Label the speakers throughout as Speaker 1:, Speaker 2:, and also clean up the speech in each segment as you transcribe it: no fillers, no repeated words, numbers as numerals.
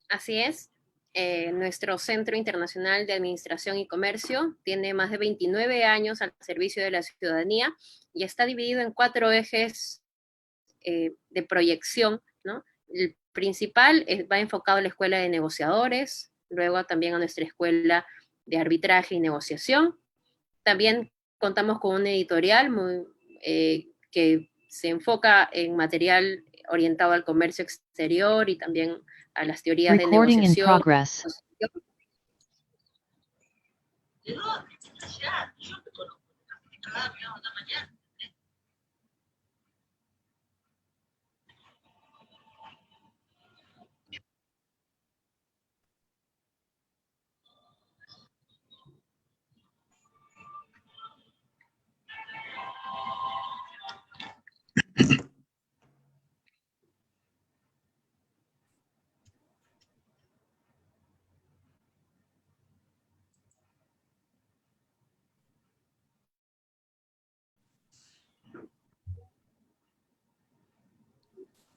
Speaker 1: Así es. Nuestro Centro Internacional de Administración y Comercio tiene más de 29 años al servicio de la ciudadanía y está dividido en 4 ejes de proyección, ¿no? El principal va enfocado a la escuela de negociadores, luego también a nuestra escuela de arbitraje y negociación. También contamos con un editorial que se enfoca en material orientado al comercio exterior y también a las teorías de negociación.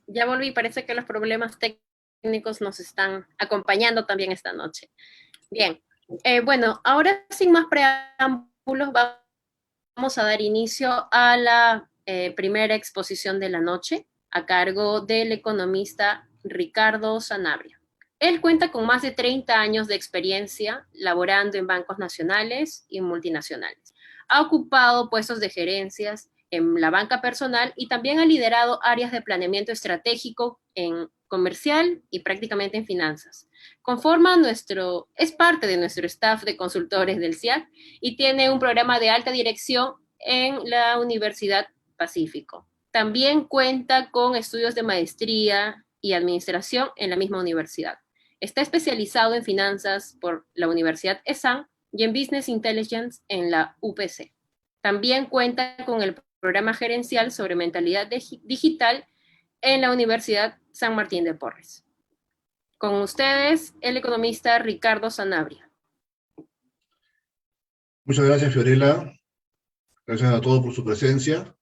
Speaker 1: Ya volví, parece que los problemas técnicos nos están acompañando también esta noche. Bien, bueno, ahora sin más preámbulos vamos a dar inicio a la primera exposición de la noche a cargo del economista Ricardo Sanabria. Él cuenta con más de 30 años de experiencia laborando en bancos nacionales y multinacionales. Ha ocupado puestos de gerencias en la banca personal y también ha liderado áreas de planeamiento estratégico en comercial y prácticamente en finanzas. Es parte de nuestro staff de consultores del CIAC y tiene un programa de alta dirección en la Universidad Pacífico. También cuenta con estudios de maestría y administración en la misma universidad. Está especializado en finanzas por la Universidad ESAN y en Business Intelligence en la UPC. También cuenta con el programa gerencial sobre mentalidad digital en la Universidad San Martín de Porres. Con ustedes, el economista Ricardo Sanabria.
Speaker 2: Muchas gracias, Fiorella. Gracias a todos por su presencia.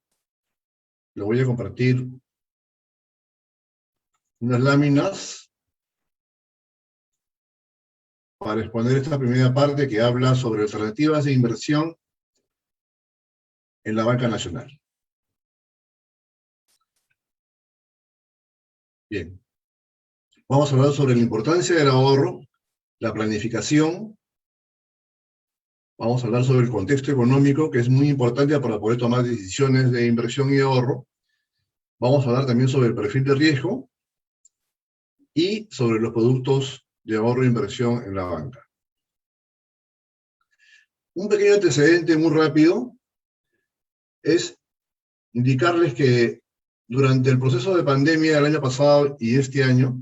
Speaker 2: Les voy a compartir unas láminas para exponer esta primera parte que habla sobre alternativas de inversión en la banca nacional. Bien. Vamos a hablar sobre la importancia del ahorro, la planificación. Vamos a hablar sobre el contexto económico, que es muy importante para poder tomar decisiones de inversión y ahorro. Vamos a hablar también sobre el perfil de riesgo y sobre los productos de ahorro e inversión en la banca. Un pequeño antecedente muy rápido es indicarles que durante el proceso de pandemia del año pasado y este año,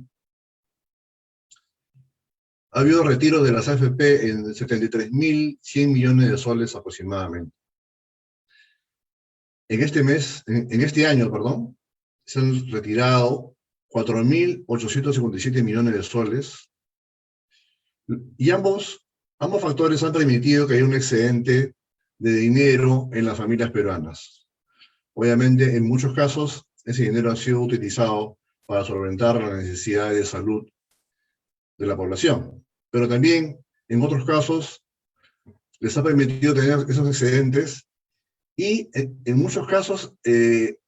Speaker 2: ha habido retiros de las AFP en 73.100 millones de soles aproximadamente. En este año, se han retirado 4.857 millones de soles, y ambos factores han permitido que haya un excedente de dinero en las familias peruanas. Obviamente, en muchos casos, ese dinero ha sido utilizado para solventar las necesidades de salud de la población. Pero también, en otros casos, les ha permitido tener esos excedentes y, en muchos casos, se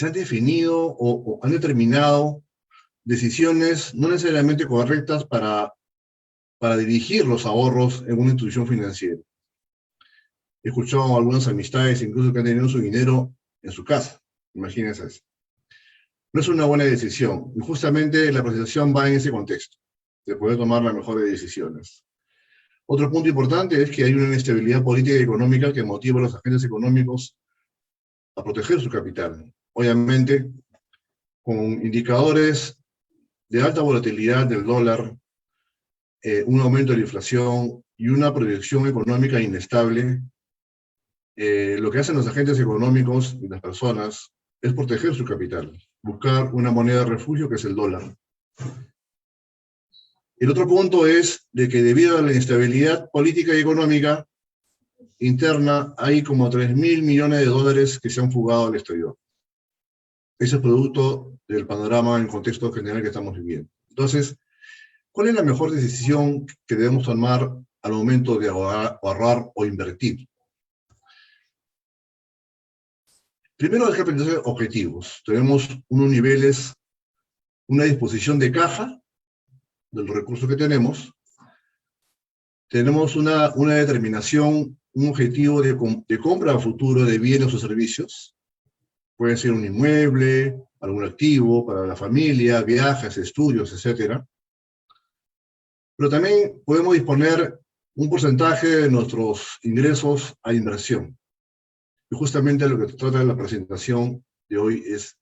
Speaker 2: han definido o han determinado decisiones no necesariamente correctas para dirigir los ahorros en una institución financiera. He escuchado a algunas amistades incluso que han tenido su dinero en su casa. Imagínense eso. No es una buena decisión. Y justamente la presentación va en ese contexto, de poder tomar las mejores decisiones. Otro punto importante es que hay una inestabilidad política y económica que motiva a los agentes económicos a proteger su capital. Obviamente, con indicadores de alta volatilidad del dólar, un aumento de la inflación y una proyección económica inestable, lo que hacen los agentes económicos y las personas es proteger su capital, buscar una moneda de refugio que es el dólar. El otro punto es de que debido a la inestabilidad política y económica interna, hay como 3.000 millones de dólares que se han fugado al exterior. Ese es producto del panorama en el contexto general que estamos viviendo. Entonces, ¿cuál es la mejor decisión que debemos tomar al momento de ahorrar o invertir? Primero hay que plantearse objetivos. Tenemos unos niveles, una disposición de caja de los recursos que tenemos. Tenemos una determinación, un objetivo de compra a futuro de bienes o servicios. Puede ser un inmueble, algún activo para la familia, viajes, estudios, etc. Pero también podemos disponer un porcentaje de nuestros ingresos a inversión. Y justamente lo que trata la presentación de hoy es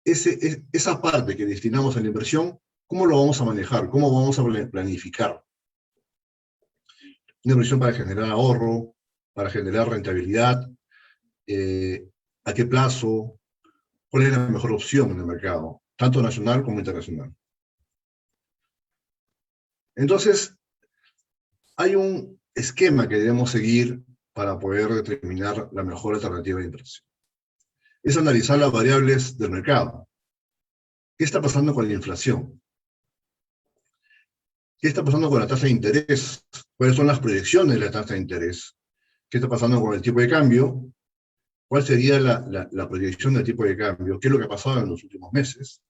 Speaker 2: esa parte que destinamos a la inversión, ¿cómo lo vamos a manejar? ¿Cómo vamos a planificar? Una inversión para generar ahorro, para generar rentabilidad, a qué plazo, cuál es la mejor opción en el mercado, tanto nacional como internacional. Entonces, hay un esquema que debemos seguir para poder determinar la mejor alternativa de inversión. Es analizar las variables del mercado. ¿Qué está pasando con la inflación? ¿Qué está pasando con la tasa de interés? ¿Cuáles son las proyecciones de la tasa de interés? ¿Qué está pasando con el tipo de cambio? ¿Cuál sería la proyección del tipo de cambio? ¿Qué es lo que ha pasado en los últimos meses?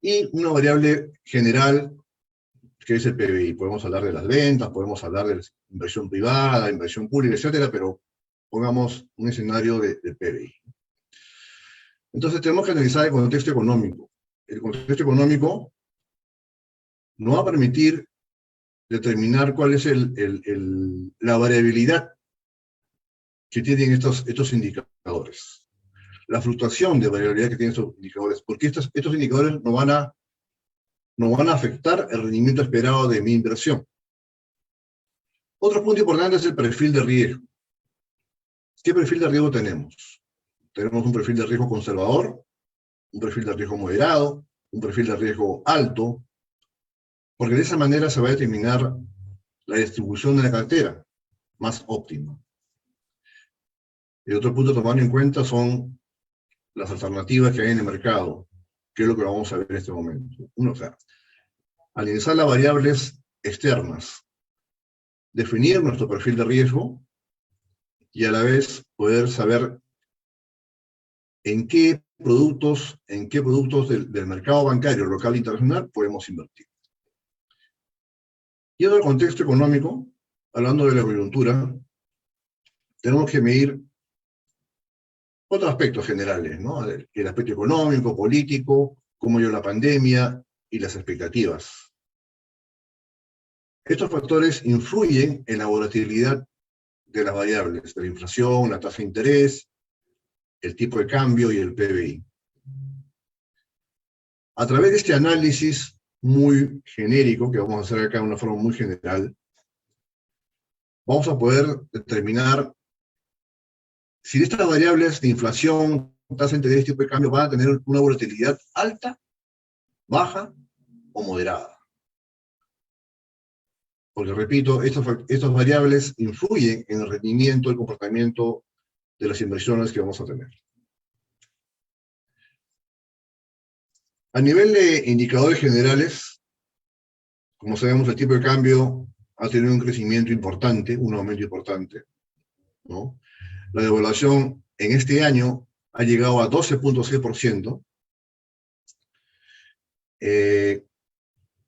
Speaker 2: Y una variable general, que es el PBI. Podemos hablar de las ventas, podemos hablar de la inversión privada, inversión pública, etcétera, pero pongamos un escenario del PBI. Entonces tenemos que analizar el contexto económico. El contexto económico nos va a permitir determinar cuál es la variabilidad que tienen estos indicadores. La fluctuación de variabilidad que tienen estos indicadores, porque estos indicadores no van a afectar el rendimiento esperado de mi inversión. Otro punto importante es el perfil de riesgo. ¿Qué perfil de riesgo tenemos? Tenemos un perfil de riesgo conservador, un perfil de riesgo moderado, un perfil de riesgo alto, porque de esa manera se va a determinar la distribución de la cartera más óptima. El otro punto a tomar en cuenta son las alternativas que hay en el mercado, que es lo que vamos a ver en este momento. Uno, o sea, analizar las variables externas, definir nuestro perfil de riesgo y a la vez poder saber en qué productos del mercado bancario local e internacional podemos invertir. Yendo al contexto económico, hablando de la coyuntura, tenemos que medir otros aspectos generales, ¿no? El aspecto económico, político, cómo llegó la pandemia y las expectativas. Estos factores influyen en la volatilidad de las variables, de la inflación, la tasa de interés, el tipo de cambio y el PBI. A través de este análisis muy genérico, que vamos a hacer acá de una forma muy general, vamos a poder determinar si estas variables de inflación, tasa de interés y tipo de cambio van a tener una volatilidad alta, baja o moderada. Porque, repito, estas variables influyen en el rendimiento, el comportamiento de las inversiones que vamos a tener. A nivel de indicadores generales, como sabemos, el tipo de cambio ha tenido un crecimiento importante, un aumento importante, ¿no? La devaluación en este año ha llegado a 12.6%,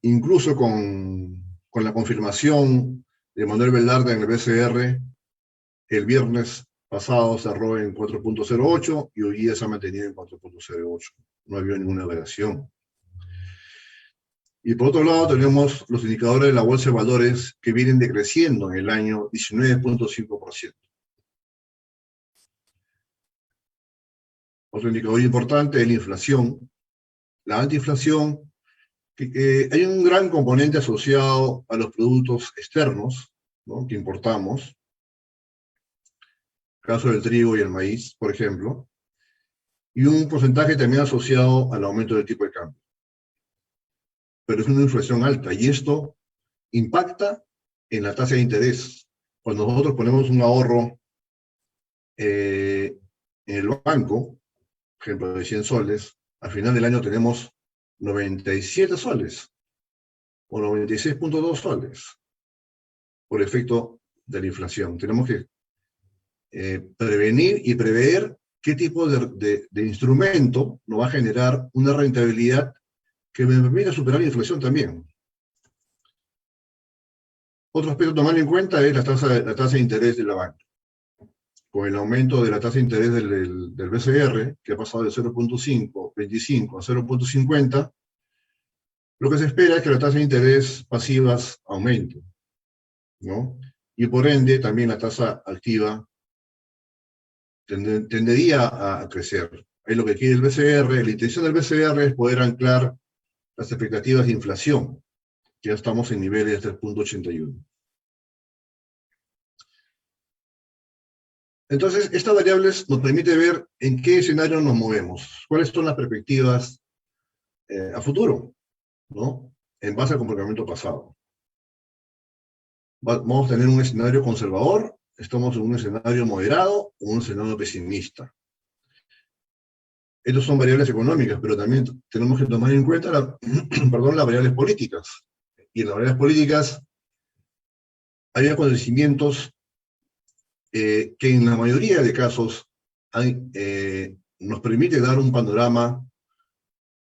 Speaker 2: Incluso con la confirmación de Manuel Velarde en el BCR, el viernes pasado cerró en 4.08 y hoy día se ha mantenido en 4.08. No había ninguna variación. Y por otro lado tenemos los indicadores de la Bolsa de Valores que vienen decreciendo en el año 19.5%. Otro indicador importante es la inflación. La antiinflación, hay un gran componente asociado a los productos externos, ¿no?, que importamos, caso del trigo y el maíz, por ejemplo, y un porcentaje también asociado al aumento del tipo de cambio. Pero es una inflación alta y esto impacta en la tasa de interés. Cuando nosotros ponemos un ahorro en el banco, por ejemplo, de 100 soles, al final del año tenemos 97 soles o 96.2 soles por efecto de la inflación. Tenemos que prevenir y prever qué tipo de instrumento nos va a generar una rentabilidad que me permita superar la inflación también. Otro aspecto a tomar en cuenta es la tasa de interés de la banca. Con el aumento de la tasa de interés del BCR, que ha pasado de 0.25 a 0.50, lo que se espera es que la tasa de interés pasivas aumente, ¿no? Y por ende también la tasa activa tendería a crecer. Es lo que quiere el BCR. La intención del BCR es poder anclar las expectativas de inflación, que ya estamos en niveles de 3.81. Entonces, estas variables nos permiten ver en qué escenario nos movemos, cuáles son las perspectivas a futuro, ¿no?, en base al comportamiento pasado. Vamos a tener un escenario conservador, estamos en un escenario moderado o un escenario pesimista. Estas son variables económicas, pero también tenemos que tomar en cuenta las variables políticas. Y en las variables políticas hay acontecimientos que en la mayoría de casos nos permite dar un panorama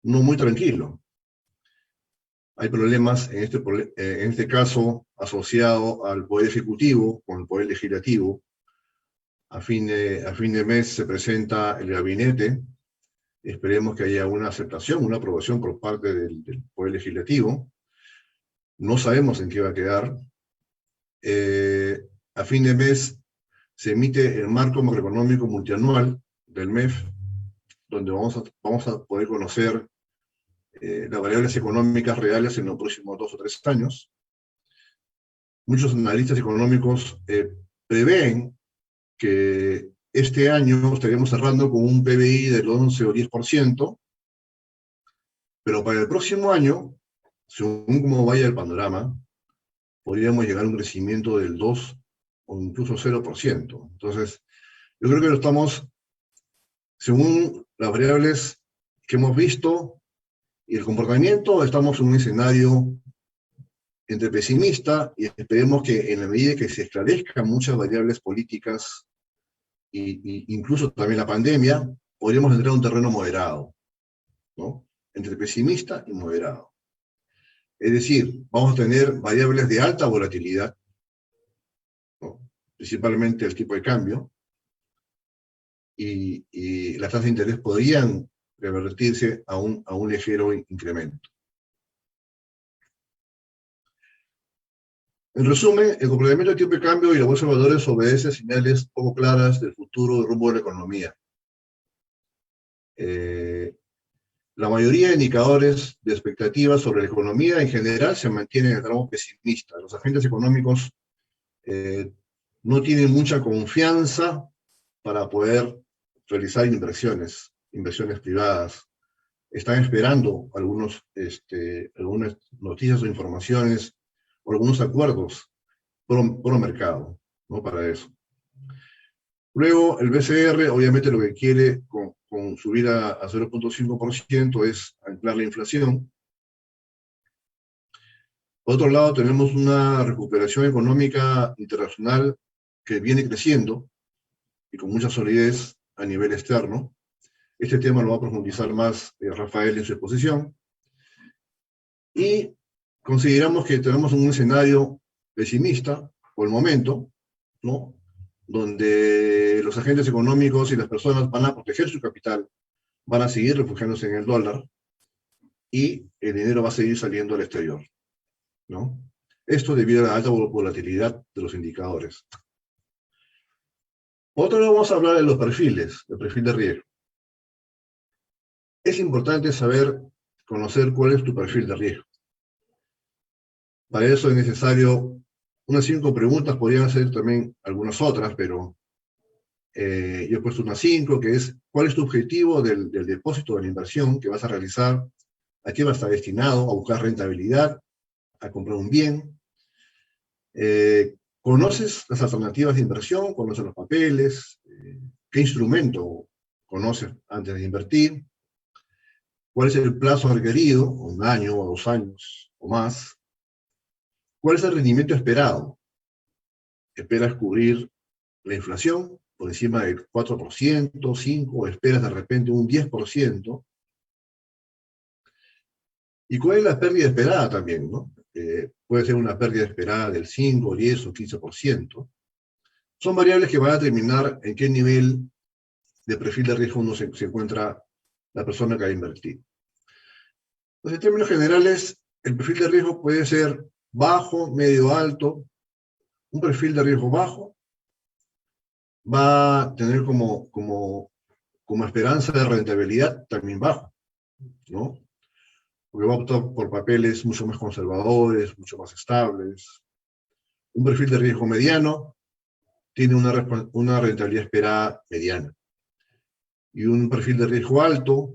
Speaker 2: no muy tranquilo. Hay problemas en este caso asociado al Poder Ejecutivo con el Poder Legislativo. A fin de mes se presenta el gabinete. Esperemos que haya una aceptación, una aprobación por parte del Poder Legislativo. No sabemos en qué va a quedar. A fin de mes se emite el marco macroeconómico multianual del MEF, donde vamos a poder conocer las variables económicas reales en los próximos 2 o 3 años. Muchos analistas económicos prevén que este año estaríamos cerrando con un PBI del 11 o 10%, pero para el próximo año, según cómo vaya el panorama, podríamos llegar a un crecimiento del 2 o incluso 0%. Entonces, yo creo que lo estamos, según las variables que hemos visto y el comportamiento, estamos en un escenario entre pesimista y esperemos que en la medida que se esclarezcan muchas variables políticas e incluso también la pandemia, podríamos entrar a un terreno moderado, ¿no?, entre pesimista y moderado. Es decir, vamos a tener variables de alta volatilidad, ¿no?, principalmente el tipo de cambio, y las tasas de interés podrían revertirse a un ligero incremento. En resumen, el comportamiento del tipo de cambio y la bolsa de valores obedece a señales poco claras del futuro y rumbo de la economía. La mayoría de indicadores de expectativas sobre la economía en general se mantienen en el tramo pesimista. Los agentes económicos no tienen mucha confianza para poder realizar inversiones privadas. Están esperando algunas noticias o informaciones o algunos acuerdos pro mercado, ¿no?, para eso. Luego, el BCR, obviamente, lo que quiere con subir a 0.5% es anclar la inflación. Por otro lado, tenemos una recuperación económica internacional que viene creciendo y con mucha solidez a nivel externo. Este tema lo va a profundizar más Rafael en su exposición. Y consideramos que tenemos un escenario pesimista por el momento, ¿no? Donde los agentes económicos y las personas van a proteger su capital, van a seguir refugiándose en el dólar y el dinero va a seguir saliendo al exterior, ¿no? Esto debido a la alta volatilidad de los indicadores. Por otro lado, vamos a hablar de los perfiles, el perfil de riesgo. Es importante saber, conocer cuál es tu perfil de riesgo. Para eso es necesario unas 5 preguntas, podrían ser también algunas otras, pero yo he puesto unas 5, que es, ¿cuál es tu objetivo del depósito de la inversión que vas a realizar? ¿A qué va a estar destinado? ¿A buscar rentabilidad? ¿A comprar un bien? ¿Conoces las alternativas de inversión? ¿Conoces los papeles? ¿Qué instrumento conoces antes de invertir? ¿Cuál es el plazo requerido? ¿Un año o 2 años o más? ¿Cuál es el rendimiento esperado? ¿Esperas cubrir la inflación por encima del 4%, 5%, o esperas de repente un 10%? ¿Y cuál es la pérdida esperada también, ¿no? Puede ser una pérdida esperada del 5, 10 o 15%. Son variables que van a determinar en qué nivel de perfil de riesgo uno se encuentra la persona que va a invertir. Entonces, en términos generales, el perfil de riesgo puede ser bajo, medio, alto. Un perfil de riesgo bajo va a tener como esperanza de rentabilidad también bajo, ¿no? Porque va a optar por papeles mucho más conservadores, mucho más estables. Un perfil de riesgo mediano tiene una rentabilidad esperada mediana. Y un perfil de riesgo alto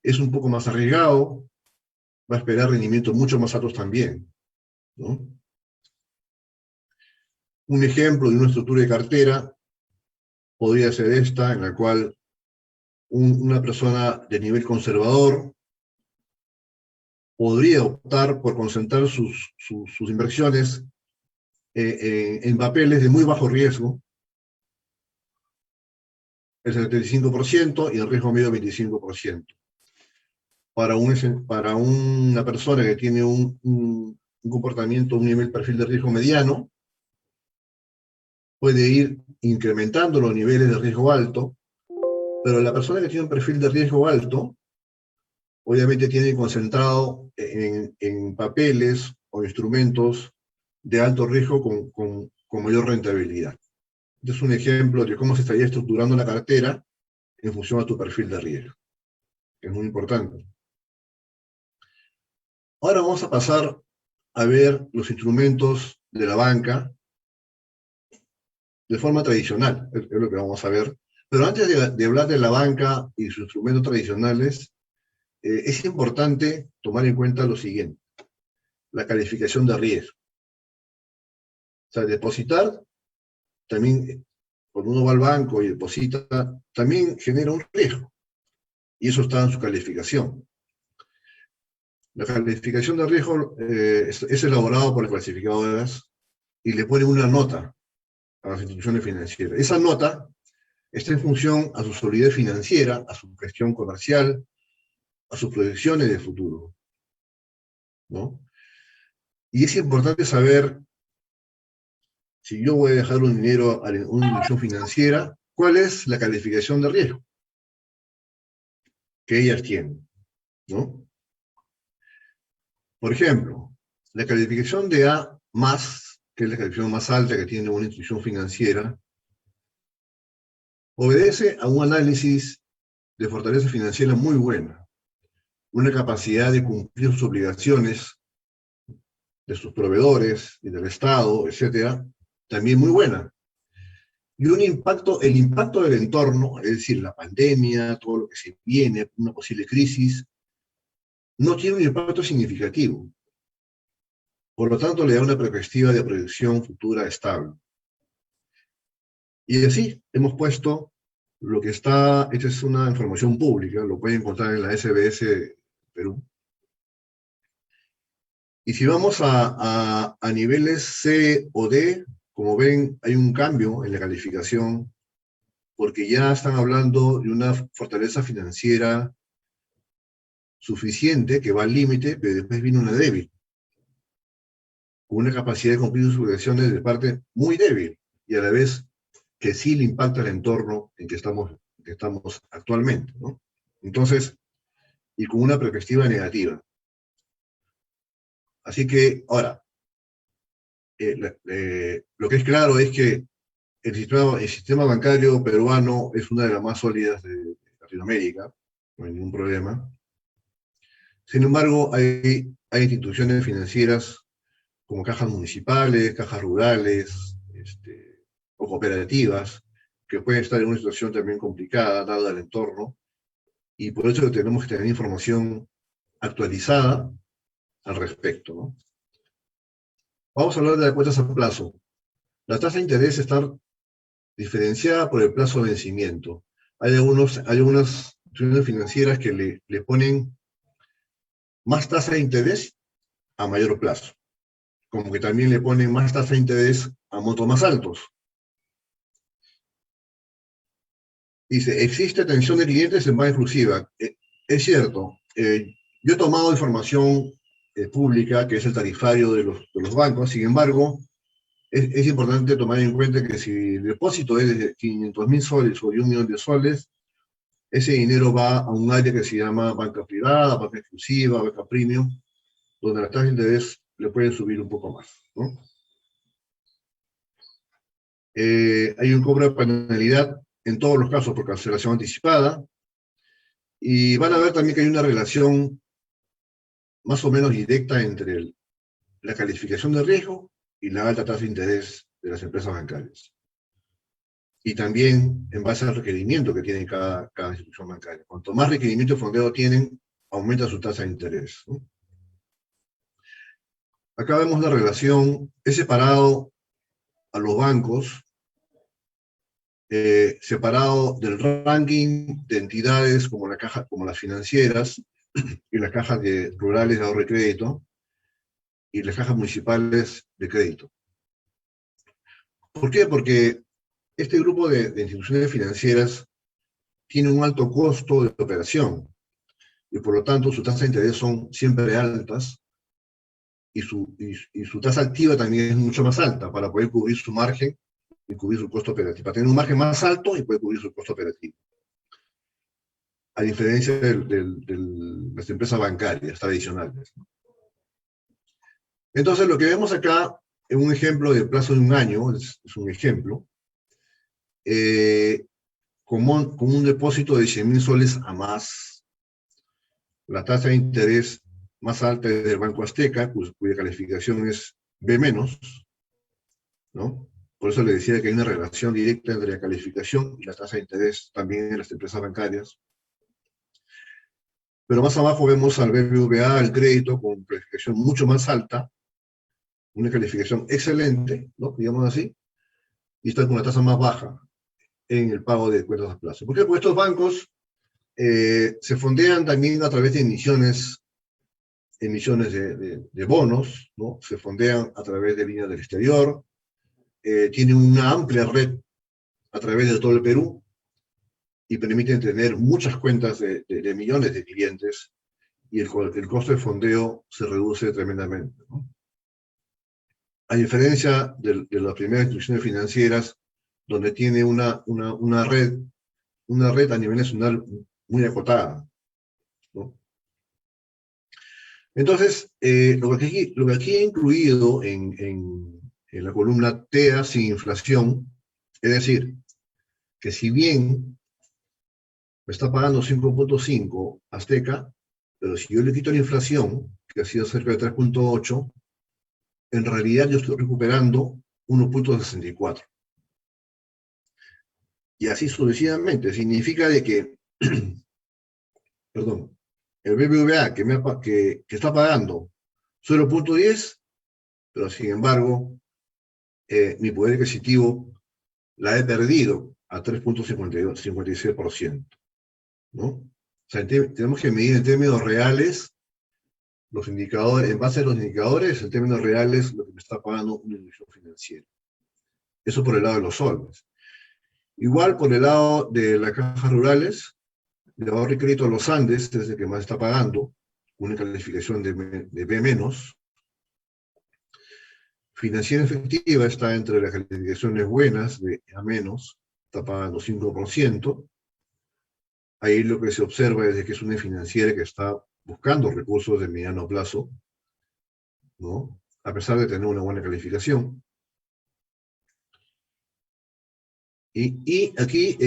Speaker 2: es un poco más arriesgado, va a esperar rendimientos mucho más altos también, ¿no? Un ejemplo de una estructura de cartera podría ser esta, en la cual una persona de nivel conservador podría optar por concentrar sus inversiones en papeles de muy bajo riesgo, el 75% y el riesgo medio 25%. Para una persona que tiene un comportamiento, un nivel perfil de riesgo mediano, puede ir incrementando los niveles de riesgo alto, pero la persona que tiene un perfil de riesgo alto, obviamente tiene concentrado en papeles o instrumentos de alto riesgo con mayor rentabilidad. Este es un ejemplo de cómo se estaría estructurando la cartera en función a tu perfil de riesgo. Es muy importante. Ahora vamos a pasar a ver los instrumentos de la banca de forma tradicional, es lo que vamos a ver. Pero antes de hablar de la banca y sus instrumentos tradicionales, es importante tomar en cuenta lo siguiente: la calificación de riesgo. O sea, depositar, también, cuando uno va al banco y deposita, también genera un riesgo. Y eso está en su calificación. La calificación de riesgo es elaborada por las clasificadoras y le ponen una nota a las instituciones financieras. Esa nota está en función a su solidez financiera, a su gestión comercial, a sus proyecciones de futuro, ¿no? Y es importante saber, si yo voy a dejar un dinero a una institución financiera, cuál es la calificación de riesgo que ellas tienen, ¿no? Por ejemplo, la calificación de A+, que es la calificación más alta que tiene una institución financiera, obedece a un análisis de fortaleza financiera muy buena, una capacidad de cumplir sus obligaciones de sus proveedores y del Estado, etcétera, también muy buena. Y el impacto del entorno, es decir, la pandemia, todo lo que se viene, una posible crisis, no tiene un impacto significativo. Por lo tanto, le da una perspectiva de proyección futura estable. Y así hemos puesto lo que está, esta es una información pública, lo pueden encontrar en la SBS Perú. Y si vamos a niveles C o D, como ven, hay un cambio en la calificación, porque ya están hablando de una fortaleza financiera suficiente que va al límite, pero después viene una débil, con una capacidad de cumplir sus obligaciones de parte muy débil, y a la vez que sí le impacta el entorno en que estamos actualmente, ¿no? Entonces, y con una perspectiva negativa. Así que, ahora, lo que es claro es que el sistema bancario peruano es una de las más sólidas de Latinoamérica, no hay ningún problema. Sin embargo, hay instituciones financieras como cajas municipales, cajas rurales, o cooperativas, que pueden estar en una situación también complicada, dado el entorno, y por eso tenemos que tener información actualizada al respecto, ¿no? Vamos a hablar de las cuotas a plazo. La tasa de interés está diferenciada por el plazo de vencimiento. Hay algunas instituciones financieras que le ponen más tasa de interés a mayor plazo, como que también le ponen más tasa de interés a montos más altos. Dice, existe atención de clientes en banca exclusiva. Es cierto, yo he tomado información pública, que es el tarifario de los bancos, sin embargo, es importante tomar en cuenta que si el depósito es de 500.000 soles o de 1 millón de soles, ese dinero va a un área que se llama banca privada, banca exclusiva, banca premium, donde las tasas de interés le pueden subir un poco más, ¿no? Hay un cobro de penalidad en todos los casos por cancelación anticipada, y van a ver también que hay una relación más o menos directa entre la calificación de riesgo y la alta tasa de interés de las empresas bancarias. Y también en base al requerimiento que tiene cada institución bancaria. Cuanto más requerimiento de fondeo tienen, aumenta su tasa de interés, ¿no? Acá vemos la relación, he separado a los bancos, separado del ranking de entidades como las financieras y las cajas rurales de ahorro y crédito y las cajas municipales de crédito. ¿Por qué? Porque este grupo de instituciones financieras tiene un alto costo de operación y por lo tanto sus tasas de interés son siempre altas y su tasa activa también es mucho más alta para poder cubrir su margen y cubrir su costo operativo. Para tener un margen más alto y poder cubrir su costo operativo. A diferencia de las empresas bancarias tradicionales. Entonces, lo que vemos acá es un ejemplo de plazo de un año, es un ejemplo, con un depósito de 100.000 soles a más, la tasa de interés más alta es del Banco Azteca, cuya calificación es B-, ¿no? Por eso le decía que hay una relación directa entre la calificación y la tasa de interés también en las empresas bancarias. Pero más abajo vemos al BBVA, el crédito, con calificación mucho más alta, una calificación excelente, ¿no? Digamos así, y está con una tasa más baja en el pago de cuentas a plazo. ¿Por qué? Porque estos bancos se fondean también a través de emisiones de bonos, ¿no? Se fondean a través de líneas del exterior, tienen una amplia red a través de todo el Perú y permiten tener muchas cuentas de millones de clientes y el costo de fondeo se reduce tremendamente, ¿no? A diferencia de las primeras instituciones financieras, donde tiene una red a nivel nacional muy acotada, ¿no? Entonces, lo que aquí he incluido en la columna TEA sin inflación, es decir, que si bien me está pagando 5.5 Azteca, pero si yo le quito la inflación, que ha sido cerca de 3.8, en realidad yo estoy recuperando 1.64. Y así sucesivamente. Significa de que, perdón, el BBVA que está pagando 0.10, pero sin embargo, mi poder adquisitivo la he perdido a 3.56%, ¿no? O sea, tenemos que medir en términos reales los indicadores, en base a los indicadores, en términos reales, lo que me está pagando una institución financiera. Eso por el lado de los soles. Igual por el lado de las cajas rurales, de ahorro y crédito de los Andes es el que más está pagando, una calificación de B-. Financiera efectiva está entre las calificaciones buenas, de A-, está pagando 5%. Ahí lo que se observa es que es una financiera que está buscando recursos de mediano plazo, ¿no? A pesar de tener una buena calificación. Y aquí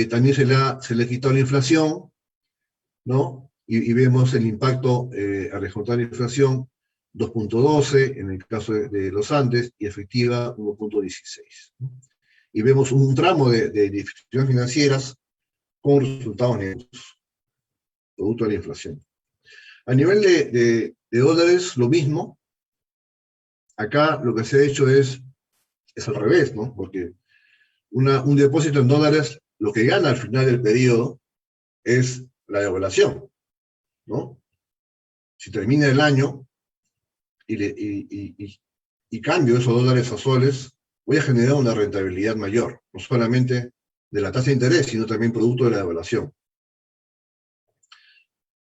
Speaker 2: también se le ha quitado la inflación, ¿no? Y vemos el impacto al descontar la inflación, 2.12 en el caso de los Andes, y efectiva 1.16. ¿No? Y vemos un tramo de instituciones financieras con resultados negativos, producto de la inflación. A nivel de dólares, lo mismo. Acá lo que se ha hecho es al revés, ¿no? Porque un depósito en dólares, lo que gana al final del periodo es la devaluación, ¿no? Si termina el año y cambio esos dólares a soles, voy a generar una rentabilidad mayor, no solamente de la tasa de interés, sino también producto de la devaluación.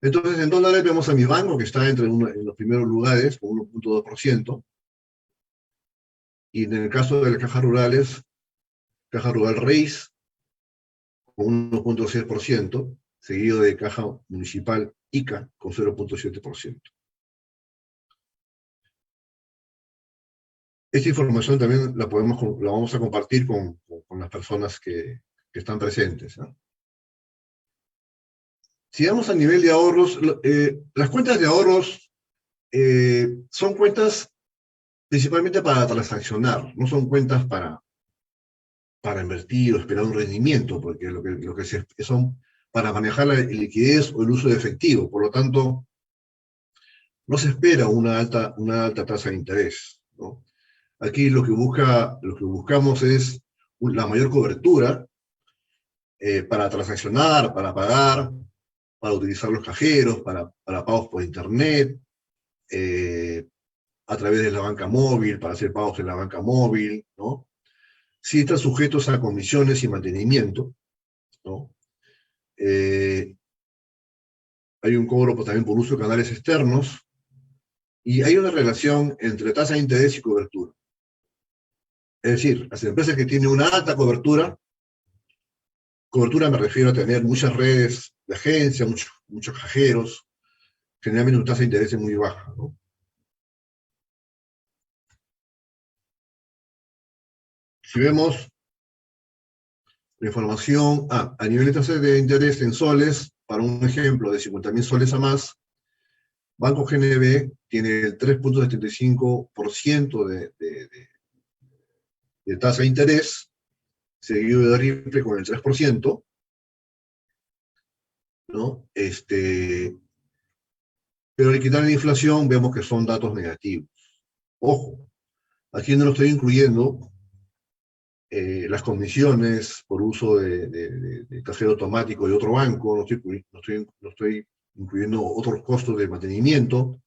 Speaker 2: Entonces, en dólares vemos a mi banco, que está en los primeros lugares, con 1.2%, y en el caso de las cajas rurales, Caja Rural Reis, con 1.6%, seguido de Caja Municipal ICA, con 0.7%. Esta información también la vamos a compartir con las personas que están presentes, ¿no? Si vamos a nivel de ahorros, las cuentas de ahorros son cuentas principalmente para transaccionar, no son cuentas para invertir o esperar un rendimiento, porque lo que son para manejar la liquidez o el uso de efectivo. Por lo tanto, no se espera una alta tasa de interés, ¿no? Aquí lo que buscamos es la mayor cobertura para transaccionar, para pagar, para utilizar los cajeros, para pagos por internet, a través de la banca móvil, para hacer pagos en la banca móvil, ¿no? Sí están sujetos a comisiones y mantenimiento, ¿no? Hay un cobro también por uso de canales externos, y hay una relación entre tasa de interés y cobertura. Es decir, las empresas que tienen una alta cobertura me refiero a tener muchas redes de agencia, muchos cajeros, generalmente una tasa de interés muy baja, ¿no? Si vemos la información, a nivel de tasa de interés en soles, para un ejemplo de 50.000 soles a más, Banco GNB tiene el 3.75% de tasa de interés, seguido de Ripple con el 3%, ¿no? Pero al quitar la inflación vemos que son datos negativos. Ojo, aquí no lo estoy incluyendo las comisiones por uso de cajero automático de otro banco, no estoy incluyendo otros costos de mantenimiento,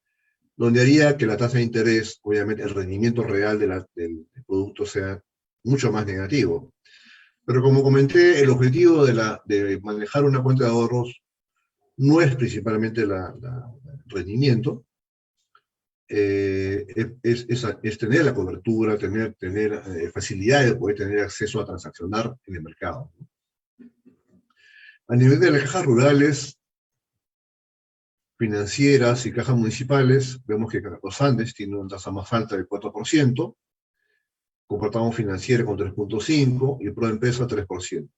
Speaker 2: donde haría que la tasa de interés, obviamente el rendimiento real del producto sea mucho más negativo. Pero como comenté, el objetivo de manejar una cuenta de ahorros no es principalmente el rendimiento, es tener la cobertura, tener facilidad de poder tener acceso a transaccionar en el mercado. A nivel de las cajas rurales, financieras y cajas municipales, vemos que los Andes tiene una tasa más alta del 4%, Compartamos Financiera con 3.5% y Proempresa 3%.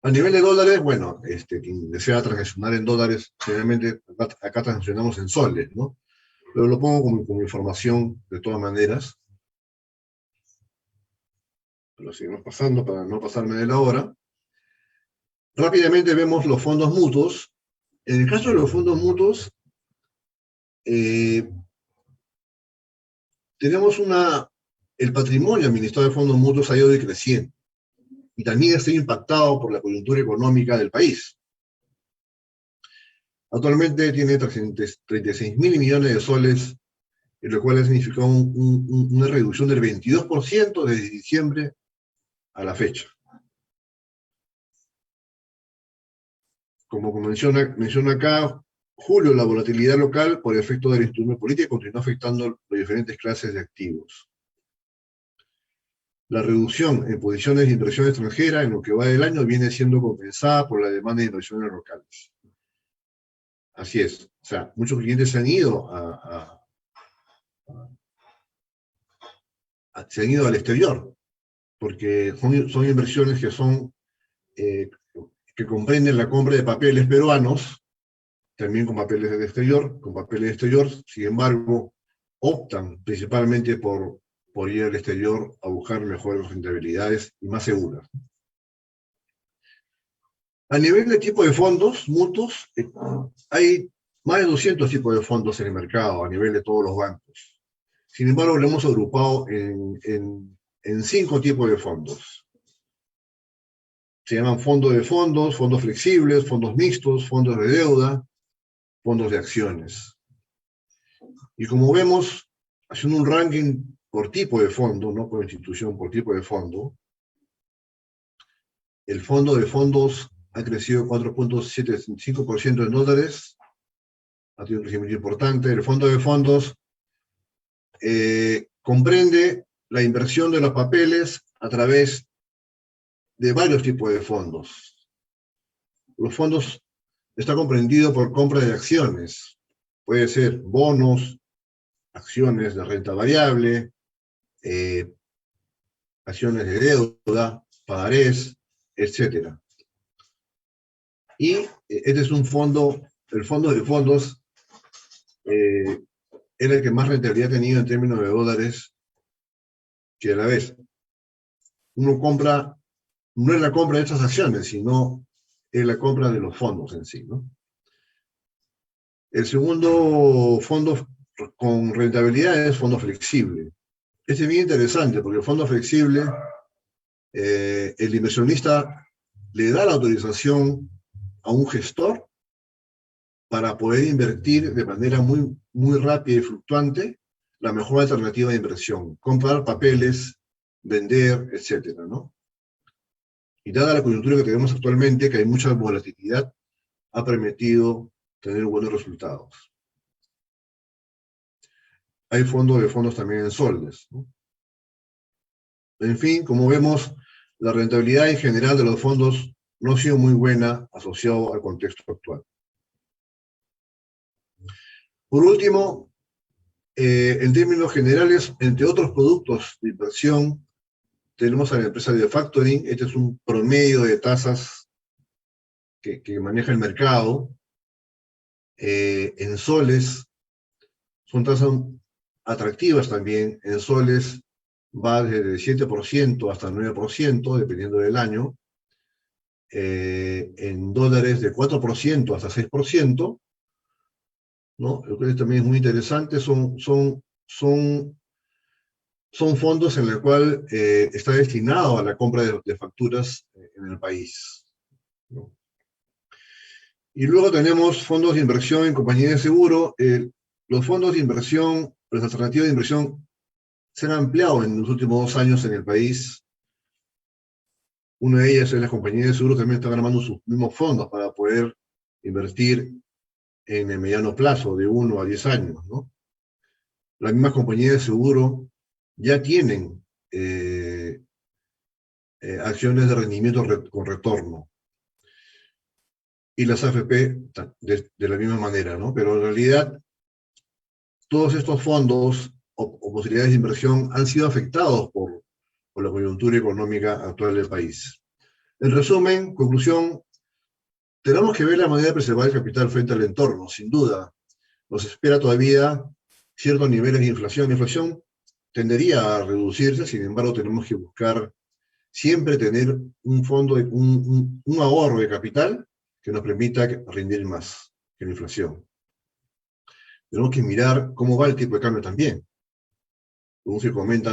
Speaker 2: A nivel de dólares, bueno, quien desea transaccionar en dólares, generalmente acá transaccionamos en soles, ¿no? Pero lo pongo como información de todas maneras. Lo seguimos pasando para no pasarme de la hora. Rápidamente vemos los fondos mutuos. En el caso de los fondos mutuos, tenemos el patrimonio administrado de fondos mutuos ha ido decreciendo y también está impactado por la coyuntura económica del país. Actualmente tiene 36.000 millones de soles, lo cual ha significado una reducción del 22% desde diciembre a la fecha. como menciona acá, julio, la volatilidad local por efecto de la incertidumbre política continuó afectando las diferentes clases de activos. La reducción en posiciones de inversión extranjera en lo que va del año viene siendo compensada por la demanda de inversiones locales. Así es. O sea, muchos clientes se han ido se han ido al exterior, porque son inversiones que comprenden la compra de papeles peruanos, también con papeles del exterior, sin embargo, optan principalmente por ir al exterior a buscar mejores rentabilidades y más seguras. A nivel de tipo de fondos mutuos, hay más de 200 tipos de fondos en el mercado a nivel de todos los bancos. Sin embargo, lo hemos agrupado en 5 tipos de fondos. Se llaman fondos de fondos, fondos flexibles, fondos mixtos, fondos de deuda, fondos de acciones. Y como vemos, haciendo un ranking por tipo de fondo, no por institución, por tipo de fondo, el fondo de fondos ha crecido 4.75% en dólares, ha tenido un crecimiento importante. El fondo de fondos comprende la inversión de los papeles a través de varios tipos de fondos. Los fondos está comprendido por compra de acciones. Puede ser bonos, acciones de renta variable, acciones de deuda, pagarés, etc. Y este es un fondo, el fondo de fondos era el que más rentabilidad ha tenido en términos de dólares, que a la vez uno compra, no es la compra de estas acciones, sino es la compra de los fondos en sí, ¿no? El segundo fondo con rentabilidad es fondo flexible. Este es bien interesante porque el fondo flexible, el inversionista le da la autorización a un gestor para poder invertir de manera muy, muy rápida y fluctuante la mejor alternativa de inversión, comprar papeles, vender, etcétera, ¿no? Y dada la coyuntura que tenemos actualmente, que hay mucha volatilidad, ha permitido tener buenos resultados. Hay fondos de fondos también en soles, ¿no? En fin, como vemos, la rentabilidad en general de los fondos no ha sido muy buena asociado al contexto actual. Por último, en términos generales, entre otros productos de inversión, tenemos a la empresa de factoring. Este es un promedio de tasas que maneja el mercado. En soles, son tasas atractivas también. En soles va desde el 7% hasta el 9%, dependiendo del año. En dólares de 4% hasta 6%, ¿no? Lo que también es muy interesante, son fondos en los cuales está destinado a la compra de facturas en el país, ¿no? Y luego tenemos fondos de inversión en compañías de seguro. Los fondos de inversión, las alternativas de inversión se han ampliado en los últimos 2 años en el país. Una de ellas es las compañías de seguro, también están armando sus mismos fondos para poder invertir en el mediano plazo, de 1 a 10 años, ¿no? Las mismas compañías de seguro ya tienen acciones de rendimiento con retorno. Y las AFP de la misma manera, ¿no? Pero en realidad, todos estos fondos o posibilidades de inversión han sido afectados por la coyuntura económica actual del país. En resumen, conclusión, tenemos que ver la manera de preservar el capital frente al entorno, sin duda. Nos espera todavía ciertos niveles de inflación. La inflación tendería a reducirse, sin embargo, tenemos que buscar siempre tener un fondo, un ahorro de capital que nos permita rendir más que la inflación. Tenemos que mirar cómo va el tipo de cambio también. Como se comenta,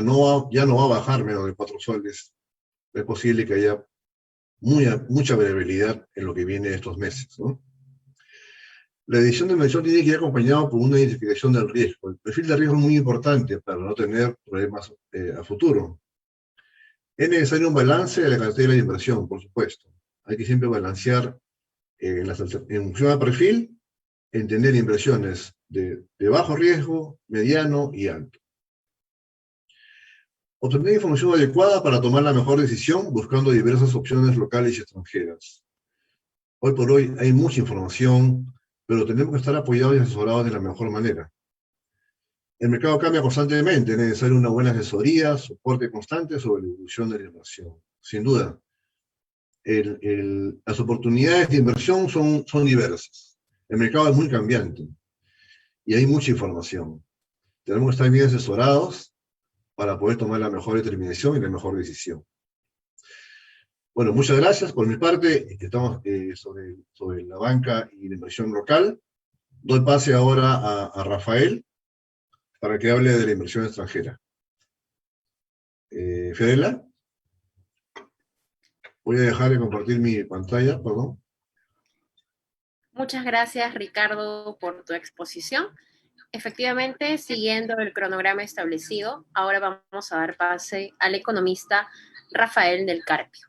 Speaker 2: ya no va a bajar menos de 4 soles. Es posible que haya mucha variabilidad en lo que viene de estos meses, ¿no? La decisión de inversión tiene que ir acompañada por una identificación del riesgo. El perfil de riesgo es muy importante para no tener problemas a futuro. Es necesario un balance de la cartera de inversión, por supuesto. Hay que siempre balancear en función al perfil, entender inversiones de bajo riesgo, mediano y alto. Obtener información adecuada para tomar la mejor decisión buscando diversas opciones locales y extranjeras. Hoy por hoy hay mucha información, pero tenemos que estar apoyados y asesorados de la mejor manera. El mercado cambia constantemente, es necesaria una buena asesoría, soporte constante sobre la evolución de la inversión. Sin duda, las oportunidades de inversión son diversas. El mercado es muy cambiante y hay mucha información. Tenemos que estar bien asesorados para poder tomar la mejor determinación y la mejor decisión. Bueno, muchas gracias. Por mi parte, estamos sobre la banca y la inversión local. Doy pase ahora a Rafael para que hable de la inversión extranjera. Fiorella, voy a dejar de compartir mi pantalla, perdón.
Speaker 1: Muchas gracias, Ricardo, por tu exposición. Efectivamente, siguiendo el cronograma establecido, ahora vamos a dar pase al economista Rafael del Carpio.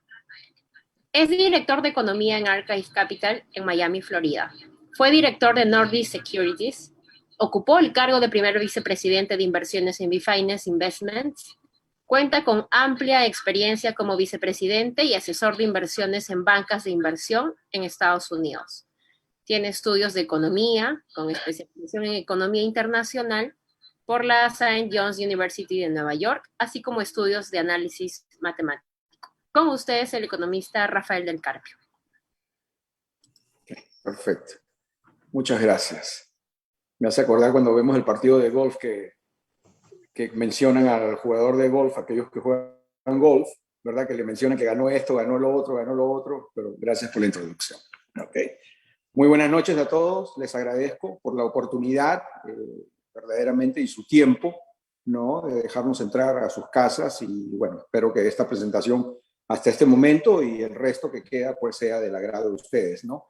Speaker 1: Es director de economía en Archive Capital en Miami, Florida. Fue director de Nordic Securities. Ocupó el cargo de primer vicepresidente de inversiones en Bfinance Investments. Cuenta con amplia experiencia como vicepresidente y asesor de inversiones en bancas de inversión en Estados Unidos. Tiene estudios de economía, con especialización en economía internacional, por la St. John's University de Nueva York, así como estudios de análisis matemático. Con ustedes, el economista Rafael del Carpio.
Speaker 3: Perfecto. Muchas gracias. Me hace acordar cuando vemos el partido de golf que mencionan al jugador de golf, aquellos que juegan golf, ¿verdad? Que le mencionan que ganó esto, ganó lo otro, pero gracias por la introducción. Okay. Muy buenas noches a todos, les agradezco por la oportunidad, verdaderamente, y su tiempo, ¿no? De dejarnos entrar a sus casas y, bueno, espero que esta presentación hasta este momento y el resto que queda, pues, sea del agrado de ustedes, ¿no?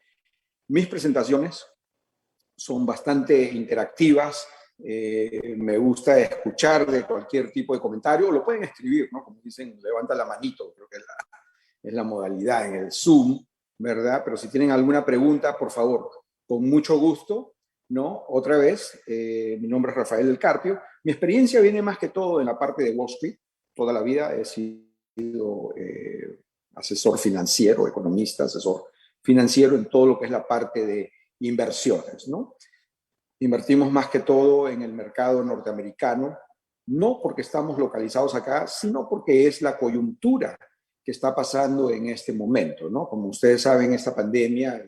Speaker 3: Mis presentaciones son bastante interactivas, me gusta escuchar de cualquier tipo de comentario, lo pueden escribir, ¿no? Como dicen, levanta la manito, creo que es la modalidad en el Zoom, ¿verdad? Pero si tienen alguna pregunta, por favor, con mucho gusto, ¿no? Otra vez, mi nombre es Rafael del Carpio. Mi experiencia viene más que todo en la parte de Wall Street. Toda la vida he sido asesor financiero, economista, asesor financiero en todo lo que es la parte de inversiones, ¿no? Invertimos más que todo en el mercado norteamericano, no porque estamos localizados acá, sino porque es la coyuntura que está pasando en este momento, ¿no? Como ustedes saben, esta pandemia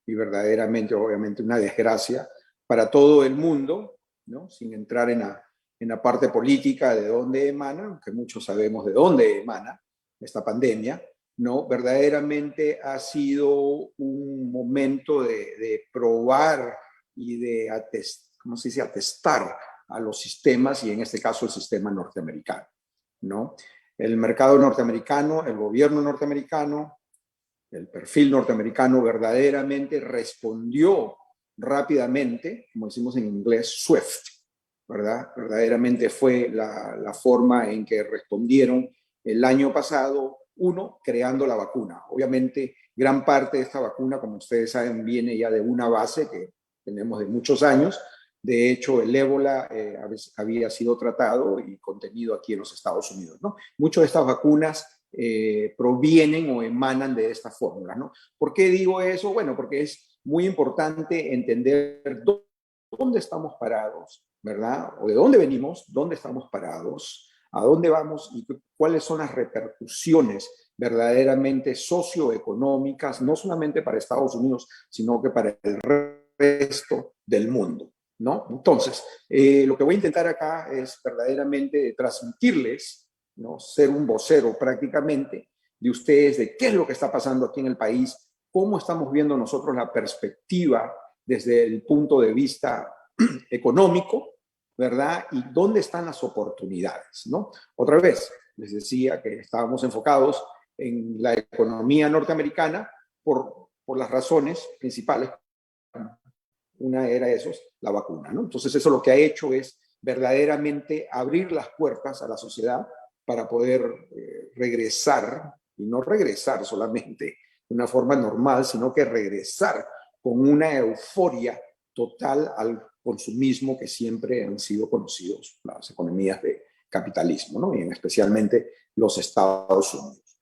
Speaker 3: y verdaderamente, obviamente, una desgracia para todo el mundo, ¿no? Sin entrar en la parte política de dónde emana, aunque muchos sabemos de dónde emana esta pandemia, ¿no? Verdaderamente ha sido un momento de probar y de atestar a los sistemas, y en este caso el sistema norteamericano, ¿no? El mercado norteamericano, el gobierno norteamericano, el perfil norteamericano verdaderamente respondió rápidamente, como decimos en inglés, swift, ¿verdad? Verdaderamente fue la forma en que respondieron el año pasado, uno, creando la vacuna. Obviamente, gran parte de esta vacuna, como ustedes saben, viene ya de una base que tenemos de muchos años. De hecho, el ébola había sido tratado y contenido aquí en los Estados Unidos, ¿no? Muchas de estas vacunas provienen o emanan de esta fórmula, ¿no? ¿Por qué digo eso? Bueno, porque es muy importante entender dónde estamos parados, ¿verdad? O de dónde venimos, dónde estamos parados, a dónde vamos y cuáles son las repercusiones verdaderamente socioeconómicas, no solamente para Estados Unidos, sino que para el resto del mundo, ¿no? Entonces, lo que voy a intentar acá es verdaderamente transmitirles, ¿no? Ser un vocero prácticamente de ustedes, de qué es lo que está pasando aquí en el país, cómo estamos viendo nosotros la perspectiva desde el punto de vista económico, ¿verdad? Y dónde están las oportunidades, ¿no? Otra vez, les decía que estábamos enfocados en la economía norteamericana por las razones principales. Una era la vacuna, ¿no? Entonces eso lo que ha hecho es verdaderamente abrir las puertas a la sociedad para poder regresar, y no regresar solamente, una forma normal, sino que regresar con una euforia total al consumismo que siempre han sido conocidos las economías de capitalismo, ¿no? Y especialmente los Estados Unidos.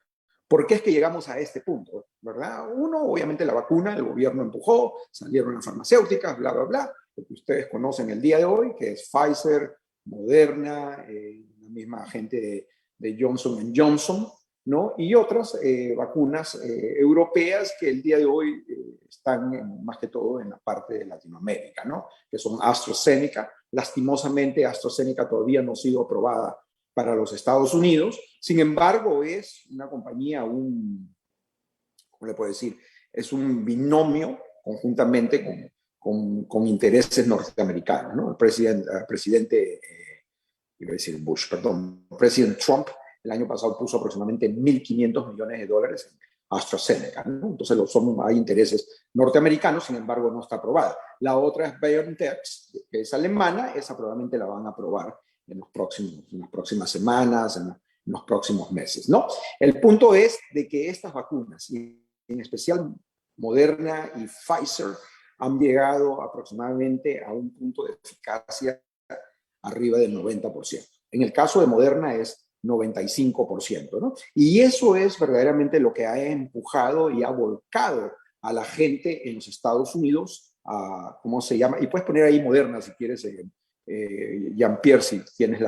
Speaker 3: ¿Por qué es que llegamos a este punto? ¿Verdad? Uno, obviamente la vacuna, el gobierno empujó, salieron las farmacéuticas, bla, bla, bla, lo que ustedes conocen el día de hoy, que es Pfizer, Moderna, la misma gente de Johnson Johnson, ¿no? Y otras vacunas europeas que el día de hoy están más que todo en la parte de Latinoamérica, ¿no? Que son AstraZeneca. Lastimosamente, AstraZeneca todavía no ha sido aprobada para los Estados Unidos. Sin embargo, es una compañía, ¿cómo le puedo decir? Es un binomio conjuntamente con intereses norteamericanos, ¿no? El presidente iba a decir Bush, perdón, el presidente Trump el año pasado puso aproximadamente 1.500 millones de dólares en AstraZeneca, ¿no? Entonces hay intereses norteamericanos, sin embargo no está aprobada. La otra es BioNTech, que es alemana, esa probablemente la van a aprobar en las próximas semanas, en los próximos meses, ¿no? El punto es de que estas vacunas, y en especial Moderna y Pfizer, han llegado aproximadamente a un punto de eficacia arriba del 90%. En el caso de Moderna es 95%, ¿no? Y eso es verdaderamente lo que ha empujado y ha volcado a la gente en los Estados Unidos a, ¿cómo se llama? Y puedes poner ahí Moderna si quieres, Jean-Pierre, si tienes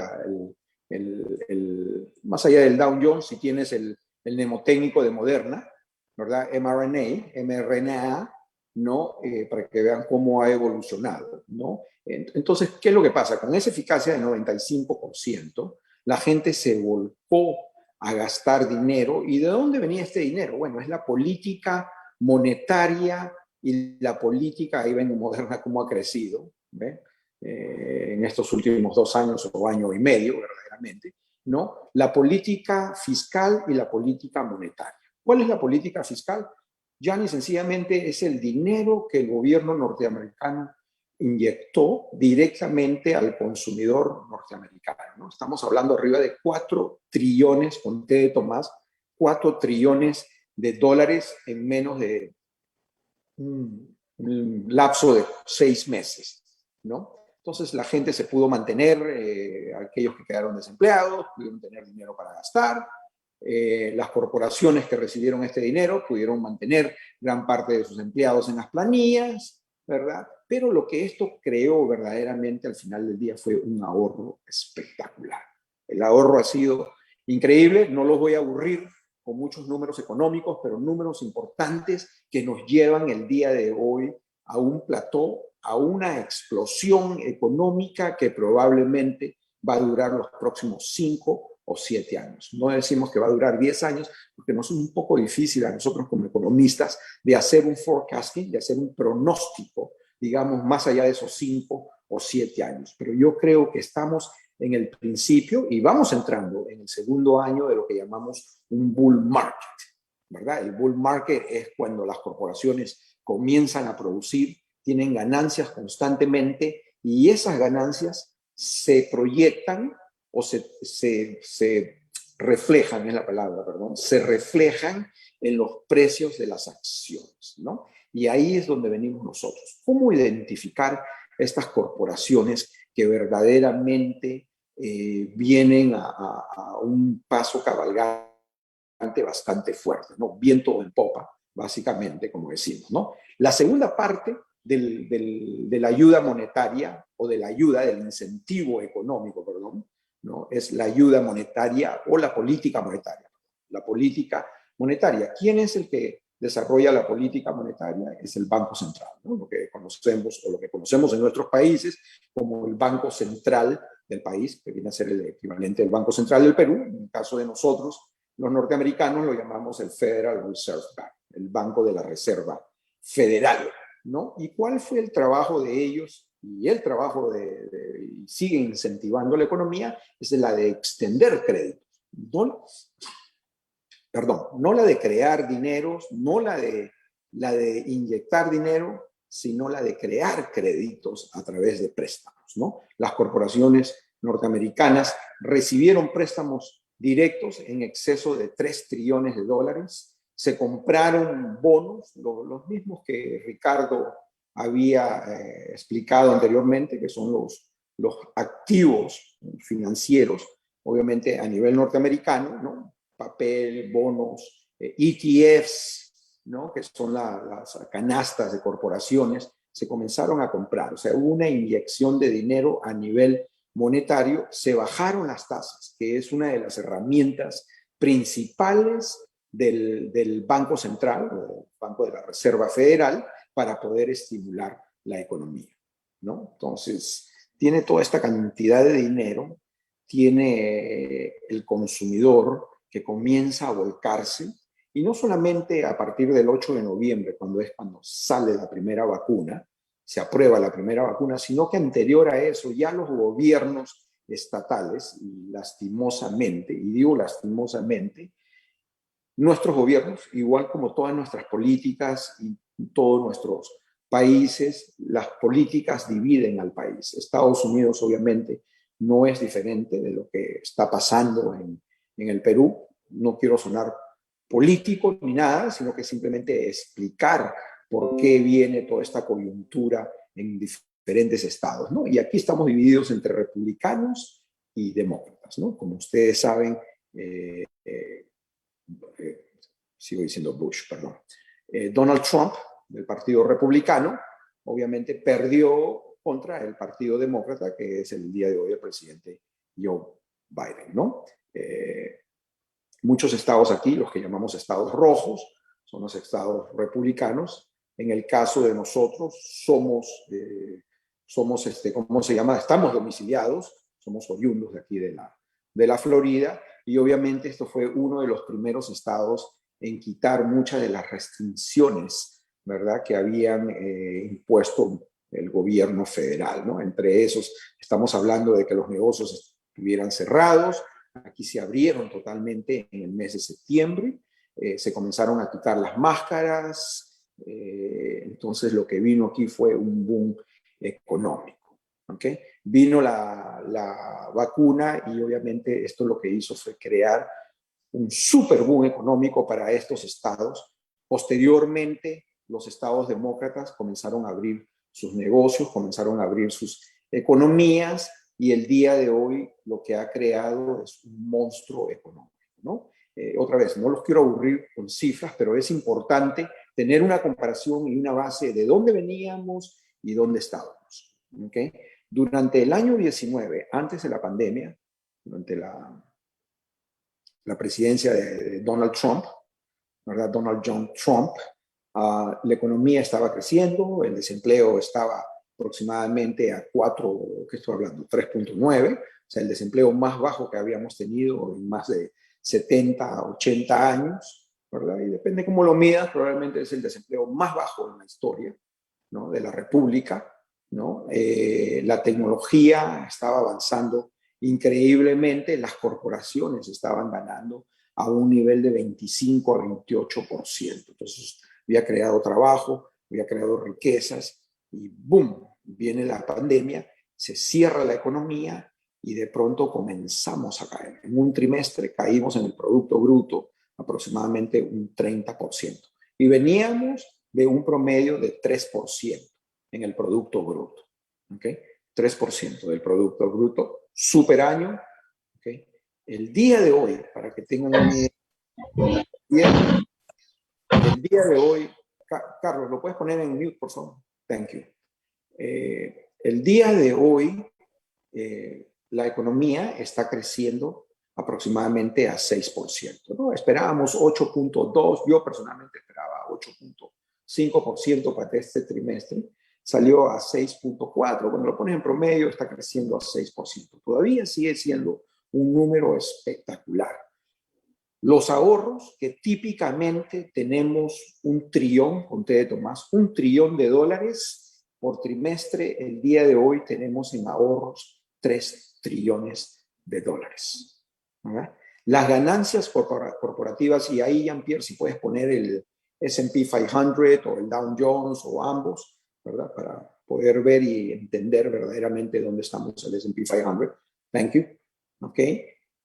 Speaker 3: más allá del Dow Jones, si tienes el mnemotécnico de Moderna, ¿verdad? mRNA, ¿no? Para que vean cómo ha evolucionado, ¿no? Entonces, ¿qué es lo que pasa? Con esa eficacia de 95%, la gente se volcó a gastar dinero. ¿Y de dónde venía este dinero? Bueno, es la política monetaria y la política, ahí ven Moderna cómo ha crecido, ¿ve? En estos últimos 2 años o año y medio, verdaderamente, ¿no? La política fiscal y la política monetaria. ¿Cuál es la política fiscal? Ya ni sencillamente es el dinero que el gobierno norteamericano inyectó directamente al consumidor norteamericano, ¿no? Estamos hablando arriba de 4 trillones, con T de Tomás, 4 trillones de dólares en menos de un lapso de 6 meses, ¿no? Entonces la gente se pudo mantener, aquellos que quedaron desempleados pudieron tener dinero para gastar, las corporaciones que recibieron este dinero pudieron mantener gran parte de sus empleados en las planillas, ¿verdad? Pero lo que esto creó verdaderamente al final del día fue un ahorro espectacular. El ahorro ha sido increíble, no los voy a aburrir con muchos números económicos, pero números importantes que nos llevan el día de hoy a un plató, a una explosión económica que probablemente va a durar los próximos 5 o 7 años. No decimos que va a durar 10 años, porque nos es un poco difícil a nosotros como economistas de hacer un forecasting, de hacer un pronóstico, digamos, más allá de esos 5 o 7 años. Pero yo creo que estamos en el principio y vamos entrando en el segundo año de lo que llamamos un bull market, ¿verdad? El bull market es cuando las corporaciones comienzan a producir, tienen ganancias constantemente y esas ganancias se proyectan o se reflejan, es la palabra, perdón, se reflejan en los precios de las acciones, ¿no? Y ahí es donde venimos nosotros. ¿Cómo identificar estas corporaciones que verdaderamente vienen a un paso cabalgante bastante fuerte, ¿no? Viento en popa, básicamente, como decimos, ¿no? La segunda parte de la ayuda monetaria o de la ayuda, del incentivo económico, perdón, ¿no? Es la ayuda monetaria o la política monetaria. La política monetaria. ¿Quién es el que desarrolla la política monetaria? Es el Banco Central, ¿no? Lo que conocemos en nuestros países como el Banco Central del país, que viene a ser el equivalente del Banco Central del Perú. En el caso de nosotros, los norteamericanos, lo llamamos el Federal Reserve Bank, el Banco de la Reserva Federal, ¿no? ¿Y cuál fue el trabajo de ellos? Y el trabajo y sigue incentivando la economía, es la de extender créditos. No la de crear dineros, no la de inyectar dinero, sino la de crear créditos a través de préstamos, ¿no? Las corporaciones norteamericanas recibieron préstamos directos en exceso de 3 trillones de dólares. se compraron bonos, los mismos que Ricardo había explicado anteriormente, que son los activos financieros, obviamente a nivel norteamericano, ¿no? Papel, bonos, ETFs, ¿no? Que son las canastas de corporaciones, se comenzaron a comprar. O sea, hubo una inyección de dinero a nivel monetario, se bajaron las tasas, que es una de las herramientas principales del Banco Central, o Banco de la Reserva Federal, para poder estimular la economía, ¿no? Entonces, tiene toda esta cantidad de dinero, tiene el consumidor que comienza a volcarse, y no solamente a partir del 8 de noviembre, cuando sale la primera vacuna, se aprueba la primera vacuna, sino que anterior a eso ya los gobiernos estatales, y lastimosamente, y digo lastimosamente, nuestros gobiernos, igual como todas nuestras políticas y todos nuestros países, las políticas dividen al país. Estados Unidos obviamente no es diferente de lo que está pasando en el Perú. No quiero sonar político ni nada, sino que simplemente explicar por qué viene toda esta coyuntura en diferentes estados, ¿no? Y aquí estamos divididos entre republicanos y demócratas, ¿no? Como ustedes saben, sigo diciendo Bush, perdón. Donald Trump, del Partido Republicano, obviamente perdió contra el Partido Demócrata, que es el día de hoy el presidente Joe Biden, ¿no? Muchos estados aquí, los que llamamos estados rojos, son los estados republicanos. En el caso de nosotros, somos ¿cómo se llama? Estamos domiciliados, somos oriundos de aquí de la Florida, y obviamente esto fue uno de los primeros estados en quitar muchas de las restricciones, ¿verdad?, que habían impuesto el gobierno federal, ¿no? Entre esos, estamos hablando de que los negocios estuvieran cerrados. Aquí se abrieron totalmente en el mes de septiembre, se comenzaron a quitar las máscaras, entonces lo que vino aquí fue un boom económico, ¿ok? Vino la vacuna, y obviamente esto lo que hizo fue crear un super boom económico para estos estados. Posteriormente, los estados demócratas comenzaron a abrir sus negocios, comenzaron a abrir sus economías, y el día de hoy lo que ha creado es un monstruo económico, ¿no? Otra vez, no los quiero aburrir con cifras, pero es importante tener una comparación y una base de dónde veníamos y dónde estábamos, ¿ok? Durante el año 19, antes de la pandemia, durante la presidencia de Donald Trump, ¿verdad? Donald John Trump, la economía estaba creciendo, el desempleo estaba aproximadamente a 4, ¿qué estoy hablando? 3.9, o sea, el desempleo más bajo que habíamos tenido en más de 70, 80 años, ¿verdad? Y depende cómo lo midas, probablemente es el desempleo más bajo en la historia, ¿no?, de la República, ¿no? La tecnología estaba avanzando increíblemente, las corporaciones estaban ganando a un nivel de 25 a 28%. Entonces, había creado trabajo, había creado riquezas, y ¡boom! Viene la pandemia, se cierra la economía, y de pronto comenzamos a caer. En un trimestre caímos en el Producto Bruto aproximadamente un 30%. Y veníamos de un promedio de 3% en el Producto Bruto. ¿Ok? 3% del Producto Bruto, super año. ¿Okay? El día de hoy, para que tengan una idea, el día de hoy, Carlos, ¿lo puedes poner en mute, por favor? Thank you. El día de hoy, la economía está creciendo aproximadamente a 6%, ¿no? Esperábamos 8.2%, yo personalmente esperaba 8.5% para este trimestre, salió a 6.4%, cuando lo pones en promedio está creciendo a 6%, todavía sigue siendo un número espectacular. Los ahorros, que típicamente tenemos $1 trillón, con T de Tomás, $1 trillón por trimestre, el día de hoy tenemos en ahorros $3 trillones. ¿Verdad? Las ganancias corporativas, y ahí, Jean-Pierre, si puedes poner el S&P 500 o el Dow Jones o ambos, ¿verdad?, para poder ver y entender verdaderamente dónde estamos, el S&P 500. Thank you. ¿Ok?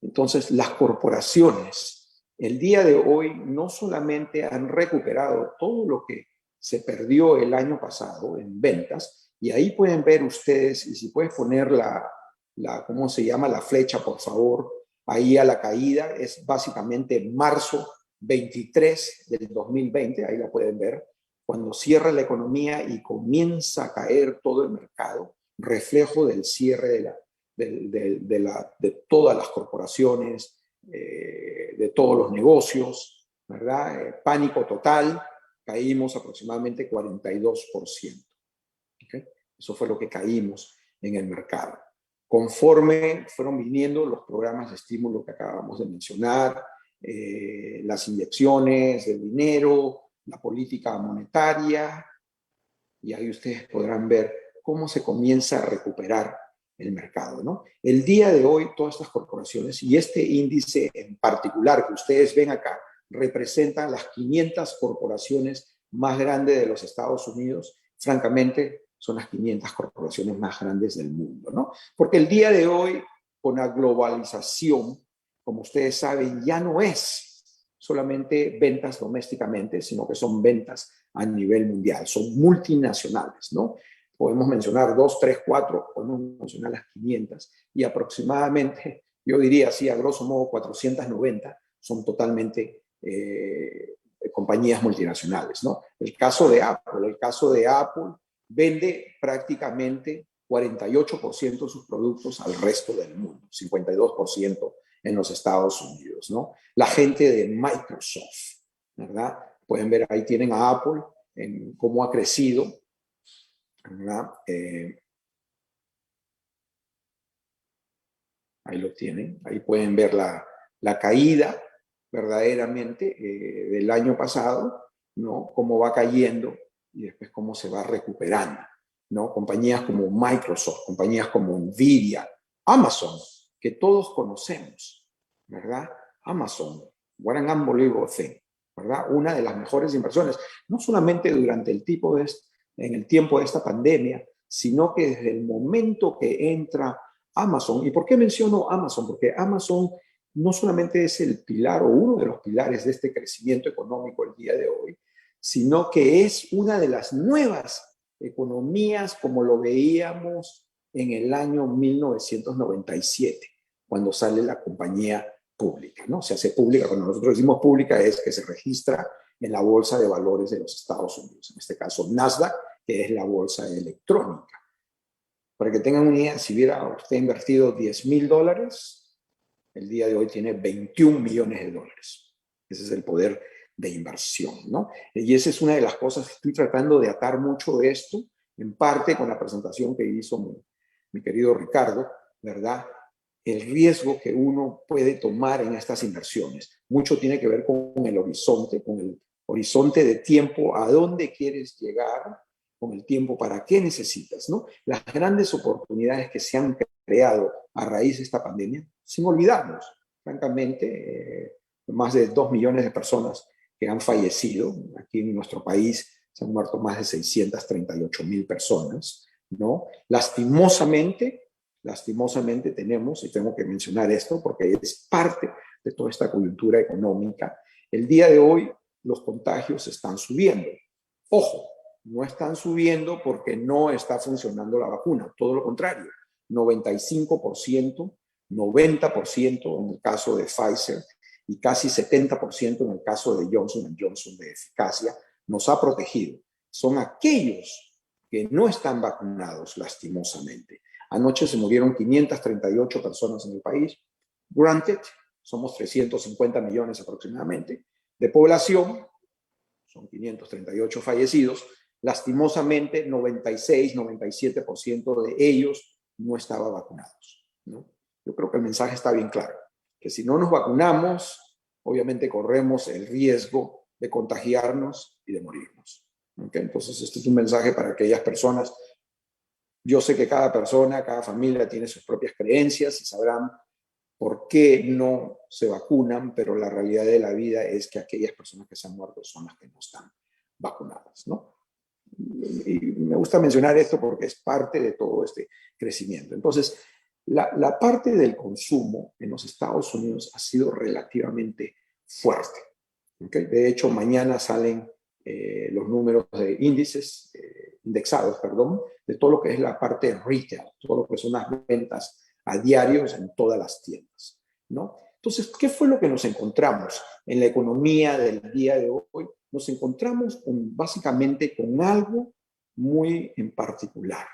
Speaker 3: Entonces, las corporaciones el día de hoy no solamente han recuperado todo lo que se perdió el año pasado en ventas, y ahí pueden ver ustedes, y si puedes poner ¿cómo se llama? La flecha, por favor, ahí a la caída, es básicamente marzo 23 del 2020, ahí la pueden ver, cuando cierra la economía y comienza a caer todo el mercado, reflejo del cierre de todas las corporaciones, de todos los negocios, ¿verdad? Pánico total, caímos aproximadamente 42%. ¿Okay? Eso fue lo que caímos en el mercado. Conforme fueron viniendo los programas de estímulo que acabamos de mencionar, las inyecciones de dinero, la política monetaria, y ahí ustedes podrán ver cómo se comienza a recuperar el mercado, ¿no? El día de hoy, todas estas corporaciones, y este índice en particular que ustedes ven acá, representan las 500 corporaciones más grandes de los Estados Unidos. Francamente, son las 500 corporaciones más grandes del mundo, ¿no? Porque el día de hoy, con la globalización, como ustedes saben, ya no es solamente ventas domésticamente, sino que son ventas a nivel mundial, son multinacionales, ¿no? Podemos mencionar 2, 3, 4, podemos mencionar las 500, y aproximadamente, yo diría así, a grosso modo, 490 son totalmente compañías multinacionales, ¿no? El caso de Apple vende prácticamente 48% de sus productos al resto del mundo, 52% en los Estados Unidos, ¿no? La gente de Microsoft, ¿verdad? Pueden ver, ahí tienen a Apple, en cómo ha crecido, ¿verdad? Ahí lo tienen, ahí pueden ver la caída verdaderamente del año pasado, ¿no? Cómo va cayendo y después cómo se va recuperando, ¿no? Compañías como Microsoft, compañías como Nvidia, Amazon, que todos conocemos, ¿verdad? Amazon, what an unbelievable thing, ¿verdad? Una de las mejores inversiones, no solamente durante en el tiempo de esta pandemia, sino que desde el momento que entra Amazon. ¿Y por qué menciono Amazon? Porque Amazon no solamente es el pilar o uno de los pilares de este crecimiento económico el día de hoy, sino que es una de las nuevas economías como lo veíamos en el año 1997, cuando sale la compañía pública, ¿no? Se hace pública, cuando nosotros decimos pública es que se registra en la Bolsa de Valores de los Estados Unidos, en este caso Nasdaq, que es la bolsa electrónica. Para que tengan una idea, si hubiera usted invertido $10,000, el día de hoy tiene 21 millones de dólares. Ese es el poder de inversión, ¿no? Y esa es una de las cosas que estoy tratando de atar mucho de esto, en parte con la presentación que hizo mi querido Ricardo, ¿verdad? El riesgo que uno puede tomar en estas inversiones. Mucho tiene que ver con el horizonte de tiempo, a dónde quieres llegar, con el tiempo, para qué necesitas, ¿no? Las grandes oportunidades que se han creado a raíz de esta pandemia, sin olvidarnos, francamente, más de 2 millones de personas que han fallecido. Aquí en nuestro país se han muerto más de 638,000 personas, ¿no? Lastimosamente tenemos, y tengo que mencionar esto porque es parte de toda esta coyuntura económica, el día de hoy los contagios están subiendo. Ojo, no están subiendo porque no está funcionando la vacuna, todo lo contrario, 95%, 90% en el caso de Pfizer y casi 70% en el caso de Johnson & Johnson de eficacia, nos ha protegido. Son aquellos que no están vacunados, lastimosamente. Anoche se murieron 538 personas en el país. Granted, somos 350 millones aproximadamente de población, son 538 fallecidos. Lastimosamente, 96, 97% de ellos no estaban vacunados, ¿no? Yo creo que el mensaje está bien claro, que si no nos vacunamos, obviamente corremos el riesgo de contagiarnos y de morirnos. ¿Okay? Entonces, este es un mensaje para aquellas personas. Yo sé que cada persona, cada familia tiene sus propias creencias y sabrán por qué no se vacunan, pero la realidad de la vida es que aquellas personas que se han muerto son las que no están vacunadas, ¿no? Y me gusta mencionar esto porque es parte de todo este crecimiento. Entonces, la parte del consumo en los Estados Unidos ha sido relativamente fuerte. ¿Okay? De hecho, mañana salen los números de índices, indexados, perdón, de todo lo que es la parte retail, todo lo que son las ventas a diarios en todas las tiendas, ¿no? Entonces, ¿qué fue lo que nos encontramos en la economía del día de hoy? Nos encontramos básicamente con algo muy en particular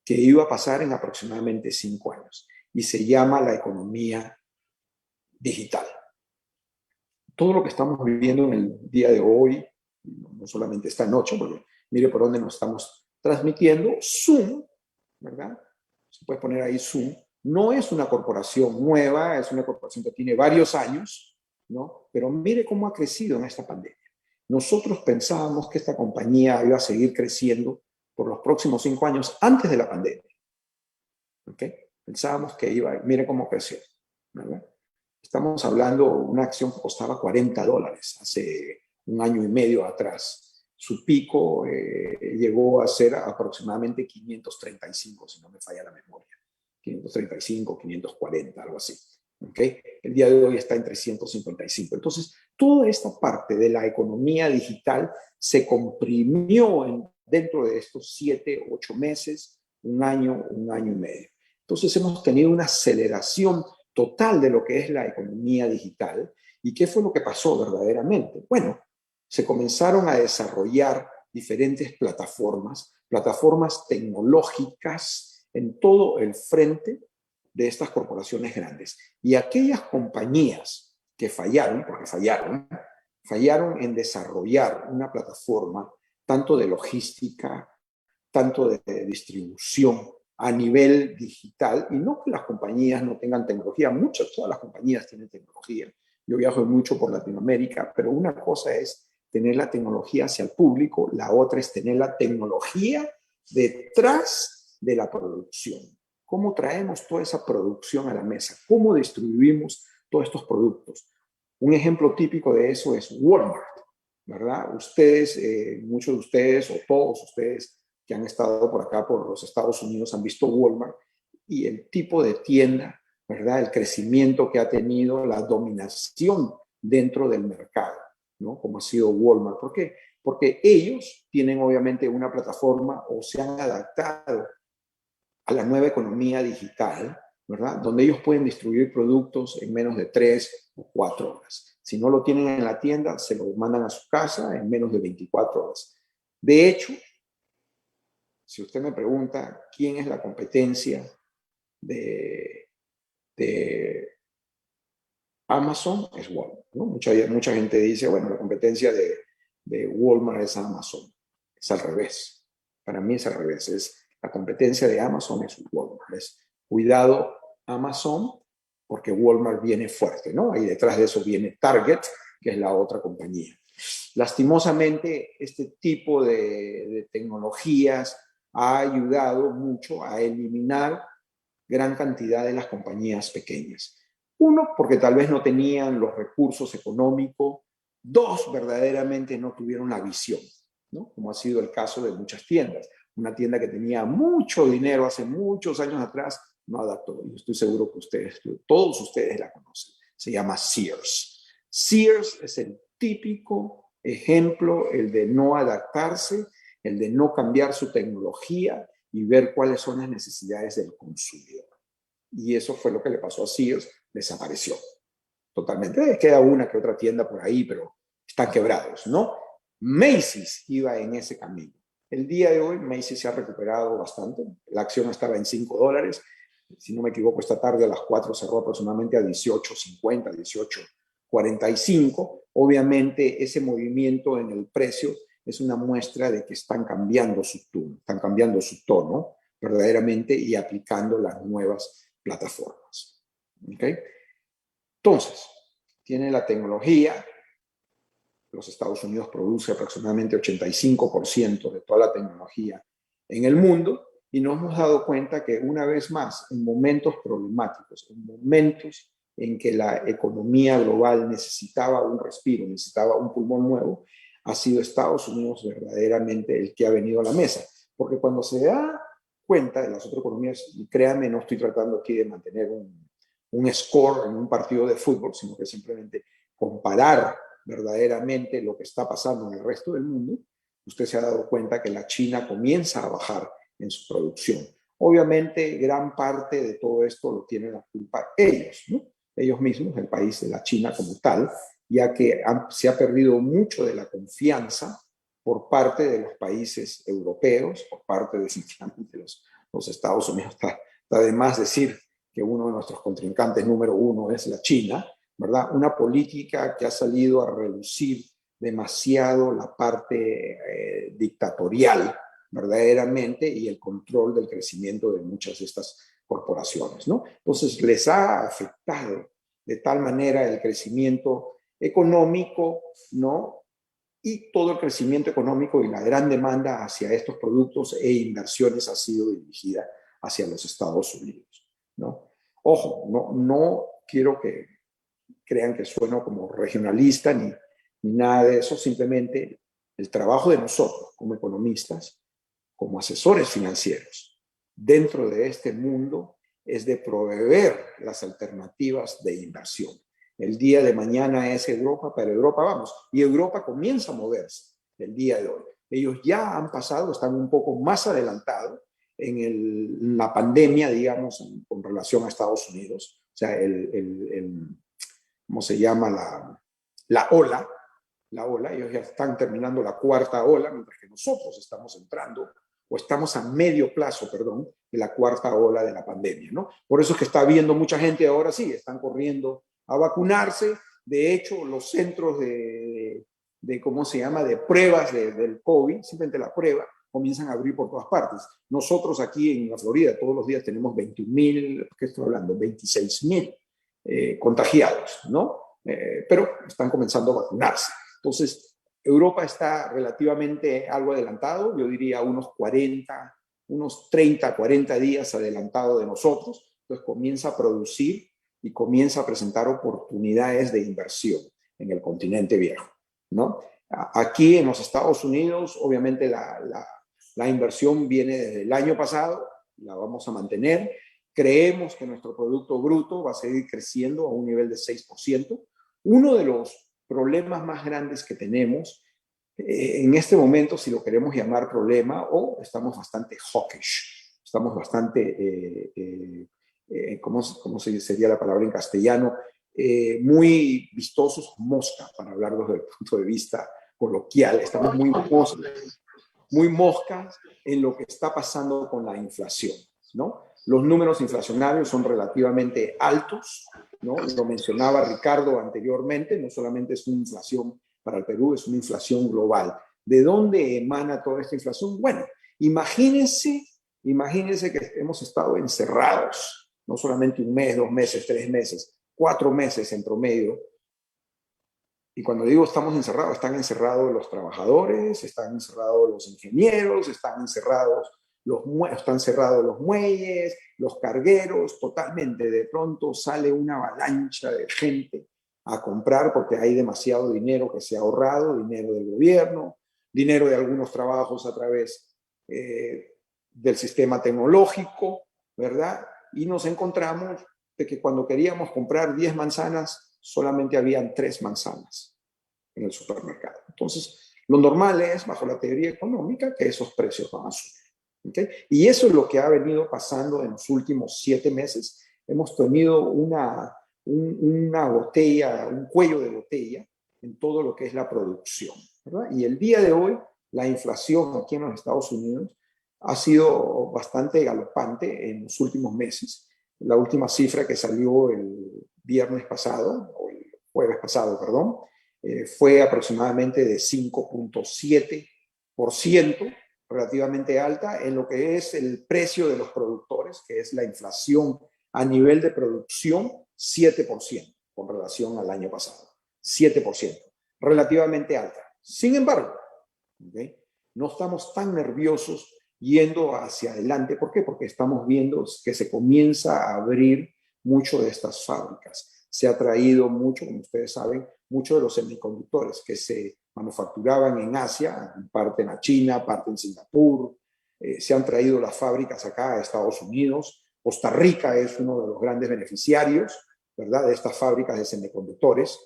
Speaker 3: que iba a pasar en aproximadamente 5 años y se llama la economía digital. Todo lo que estamos viviendo en el día de hoy, no solamente esta noche, porque mire por dónde nos estamos transmitiendo, Zoom, ¿verdad? Se puede poner ahí Zoom, no es una corporación nueva, es una corporación que tiene varios años, ¿no? Pero mire cómo ha crecido en esta pandemia. Nosotros pensábamos que esta compañía iba a seguir creciendo por los próximos 5 años antes de la pandemia. ¿Ok? Pensábamos que iba, mire cómo creció, ¿verdad? Estamos hablando de una acción que costaba $40 hace 1 año y medio atrás. Su pico llegó a ser aproximadamente 535, si no me falla la memoria. 535, 540, algo así. ¿Okay? El día de hoy está en 355. Entonces, toda esta parte de la economía digital se comprimió dentro de estos 7, 8 meses, 1 año y medio. Entonces, hemos tenido una aceleración total de lo que es la economía digital. ¿Y qué fue lo que pasó verdaderamente? Bueno, se comenzaron a desarrollar diferentes plataformas tecnológicas en todo el frente de estas corporaciones grandes. Y aquellas compañías que fallaron, porque fallaron en desarrollar una plataforma tanto de logística, tanto de distribución, a nivel digital, y no que las compañías no tengan tecnología, todas las compañías tienen tecnología. Yo viajo mucho por Latinoamérica, pero una cosa es tener la tecnología hacia el público, la otra es tener la tecnología detrás de la producción. ¿Cómo traemos toda esa producción a la mesa? ¿Cómo distribuimos todos estos productos? Un ejemplo típico de eso es Walmart, ¿verdad? Ustedes, muchos de ustedes o todos ustedes que han estado por acá, por los Estados Unidos, han visto Walmart y el tipo de tienda, ¿verdad? El crecimiento que ha tenido, la dominación dentro del mercado, ¿no? Como ha sido Walmart. ¿Por qué? Porque ellos tienen obviamente una plataforma o se han adaptado a la nueva economía digital, ¿verdad? Donde ellos pueden distribuir productos en menos de 3 o 4 horas. Si no lo tienen en la tienda, se lo mandan a su casa en menos de 24 horas. De hecho, si usted me pregunta quién es la competencia de Amazon, es Walmart, ¿no? Mucha gente dice, bueno, la competencia de Walmart es Amazon. Es al revés. Para mí es al revés. La competencia de Amazon es Walmart. Es cuidado Amazon porque Walmart viene fuerte, ¿no? Ahí detrás de eso viene Target, que es la otra compañía. Lastimosamente, este tipo de tecnologías ha ayudado mucho a eliminar gran cantidad de las compañías pequeñas. Uno, porque tal vez no tenían los recursos económicos. Dos, verdaderamente no tuvieron la visión, ¿no? Como ha sido el caso de muchas tiendas. Una tienda que tenía mucho dinero hace muchos años atrás no adaptó. Y estoy seguro que todos ustedes la conocen. Se llama Sears. Sears es el típico ejemplo, el de no adaptarse, el de no cambiar su tecnología y ver cuáles son las necesidades del consumidor. Y eso fue lo que le pasó a Sears, desapareció totalmente. Queda una que otra tienda por ahí, pero están quebrados, ¿no? Macy's iba en ese camino. El día de hoy Macy's se ha recuperado bastante. La acción estaba en $5. Si no me equivoco, esta tarde a las 4 cerró aproximadamente a 18.50, 18.45. Obviamente ese movimiento en el precio es una muestra de que están cambiando su tono verdaderamente y aplicando las nuevas plataformas. ¿Okay? Entonces, tiene la tecnología. Los Estados Unidos produce aproximadamente 85% de toda la tecnología en el mundo y nos hemos dado cuenta que una vez más, en momentos problemáticos, en momentos en que la economía global necesitaba un respiro, necesitaba un pulmón nuevo, ha sido Estados Unidos verdaderamente el que ha venido a la mesa. Porque cuando se da cuenta de las otras economías, y créanme, no estoy tratando aquí de mantener un score en un partido de fútbol, sino que simplemente comparar verdaderamente lo que está pasando en el resto del mundo, usted se ha dado cuenta que la China comienza a bajar en su producción. Obviamente, gran parte de todo esto lo tienen la culpa ellos, ¿no? Ellos mismos, el país de la China como tal, ya que se ha perdido mucho de la confianza por parte de los países europeos, por parte definitivamente de los Estados Unidos. Está de más decir que uno de nuestros contrincantes número uno es la China, ¿verdad? Una política que ha salido a reducir demasiado la parte dictatorial, verdaderamente, y el control del crecimiento de muchas de estas corporaciones, ¿no? Entonces, les ha afectado de tal manera el crecimiento económico, ¿no? Y todo el crecimiento económico y la gran demanda hacia estos productos e inversiones ha sido dirigida hacia los Estados Unidos, ¿no? Ojo, no quiero que crean que sueno como regionalista ni nada de eso, simplemente el trabajo de nosotros como economistas, como asesores financieros, dentro de este mundo, es de proveer las alternativas de inversión. El día de mañana es Europa, pero Europa vamos, y Europa comienza a moverse el día de hoy. Ellos ya han pasado, están un poco más adelantados en la pandemia, digamos, con relación a Estados Unidos. O sea, ¿cómo se llama? La ola. Ellos ya están terminando la cuarta ola, mientras que nosotros estamos entrando, o estamos a medio plazo, perdón, de la cuarta ola de la pandemia, ¿no? Por eso es que está viendo mucha gente ahora sí, están corriendo a vacunarse. De hecho, los centros ¿cómo se llama?, de pruebas del COVID, simplemente la prueba, comienzan a abrir por todas partes. Nosotros aquí en la Florida todos los días tenemos 21,000, ¿qué estoy hablando? 26,000 contagiados, ¿no? Pero están comenzando a vacunarse. Entonces, Europa está relativamente algo adelantado, yo diría unos 30, 40 días adelantado de nosotros. Entonces comienza a producir y comienza a presentar oportunidades de inversión en el continente viejo, ¿no? Aquí en los Estados Unidos, obviamente la inversión viene desde el año pasado, la vamos a mantener. Creemos que nuestro Producto Bruto va a seguir creciendo a un nivel de 6%. Uno de los problemas más grandes que tenemos en este momento, si lo queremos llamar problema, o estamos bastante hawkish, estamos bastante, ¿cómo sería la palabra en castellano? Muy vistosos, mosca, para hablarlo desde el punto de vista coloquial. Estamos muy moscas en lo que está pasando con la inflación, ¿no? Los números inflacionarios son relativamente altos, ¿no? Lo mencionaba Ricardo anteriormente, no solamente es una inflación para el Perú, es una inflación global. ¿De dónde emana toda esta inflación? Bueno, imagínense que hemos estado encerrados, no solamente un mes, 2 meses, 3 meses, 4 meses en promedio. Y cuando digo estamos encerrados, están encerrados los trabajadores, están encerrados los ingenieros, están cerrados los muelles, los cargueros, totalmente. De pronto sale una avalancha de gente a comprar porque hay demasiado dinero que se ha ahorrado, dinero del gobierno, dinero de algunos trabajos a través del sistema tecnológico, ¿verdad? Y nos encontramos de que cuando queríamos comprar 10 manzanas, solamente habían 3 manzanas en el supermercado. Entonces, lo normal es, bajo la teoría económica, que esos precios van a subir. ¿Okay? Y eso es lo que ha venido pasando en los últimos 7 meses. Hemos tenido una botella, un cuello de botella en todo lo que es la producción, ¿verdad? Y el día de hoy, la inflación aquí en los Estados Unidos ha sido bastante galopante en los últimos meses. La última cifra que salió el viernes pasado, o el jueves pasado, perdón, fue aproximadamente de 5.7%, relativamente alta en lo que es el precio de los productores, que es la inflación a nivel de producción, 7% con relación al año pasado. 7%, relativamente alta. Sin embargo, ¿okay?, no estamos tan nerviosos yendo hacia adelante. ¿Por qué? Porque estamos viendo que se comienza a abrir mucho de estas fábricas. Se ha traído mucho, como ustedes saben, mucho de los semiconductores que se manufacturaban en Asia, parte en la China, parte en Singapur. Se han traído las fábricas acá a Estados Unidos. Costa Rica es uno de los grandes beneficiarios, ¿verdad?, de estas fábricas de semiconductores.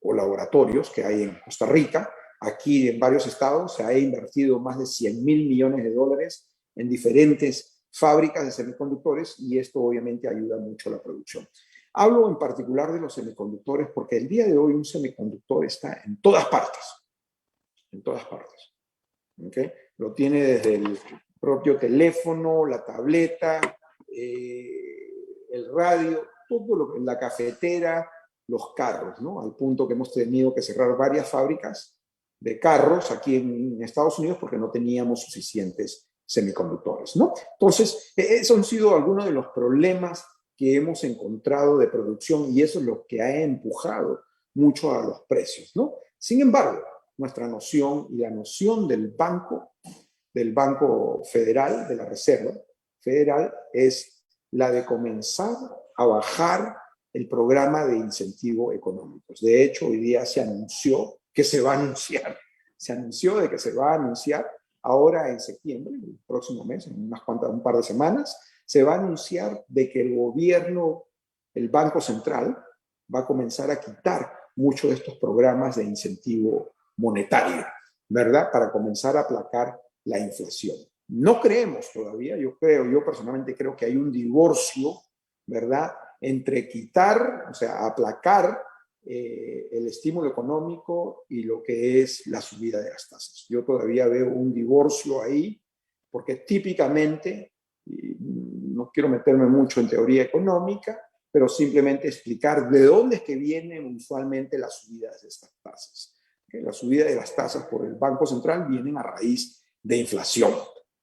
Speaker 3: o laboratorios que hay en Costa Rica. Aquí en varios estados se ha invertido más de $100 mil millones en diferentes fábricas de semiconductores y esto obviamente ayuda mucho a la producción. Hablo en particular de los semiconductores porque el día de hoy un semiconductor está en todas partes. En todas partes. ¿Okay? Lo tiene desde el propio teléfono, la tableta, el radio, todo lo que la cafetera, los carros, ¿no? Al punto que hemos tenido que cerrar varias fábricas de carros aquí en Estados Unidos porque no teníamos suficientes semiconductores, ¿no? Entonces, esos han sido algunos de los problemas que hemos encontrado de producción y eso es lo que ha empujado mucho a los precios, ¿no? Sin embargo, nuestra noción y la noción del Banco Federal, de la Reserva Federal, es la de comenzar a bajar el programa de incentivos económicos. De hecho, hoy día se anunció que se va a anunciar, se anunció de que se va a anunciar ahora en septiembre, el próximo mes, en un par de semanas, se va a anunciar de que el gobierno, el Banco Central, va a comenzar a quitar muchos de estos programas de incentivo monetario, ¿verdad? Para comenzar a aplacar la inflación. No creemos todavía, yo personalmente creo que hay un divorcio, ¿verdad? Entre quitar, o sea, aplacar el estímulo económico y lo que es la subida de las tasas. Yo todavía veo un divorcio ahí, porque típicamente, no quiero meterme mucho en teoría económica, pero simplemente explicar de dónde es que vienen usualmente las subidas de estas tasas. La subida de las tasas por el Banco Central vienen a raíz de inflación,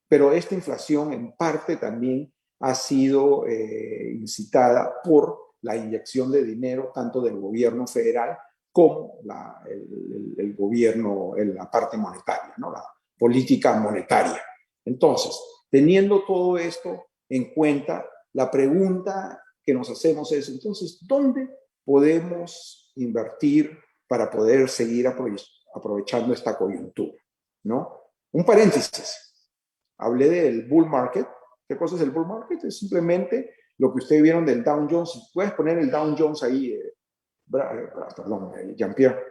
Speaker 3: pero esta inflación en parte también ha sido incitada por la inyección de dinero tanto del gobierno federal como el gobierno en la parte monetaria, ¿no? La política monetaria. Entonces, teniendo todo esto en cuenta, la pregunta que nos hacemos es, entonces, ¿dónde podemos invertir para poder seguir aprovechando esta coyuntura, ¿no? Un paréntesis. Hablé del bull market. ¿Qué cosa es el bull market? Es simplemente lo que ustedes vieron del Dow Jones. Puedes poner el Dow Jones ahí, Jean-Pierre,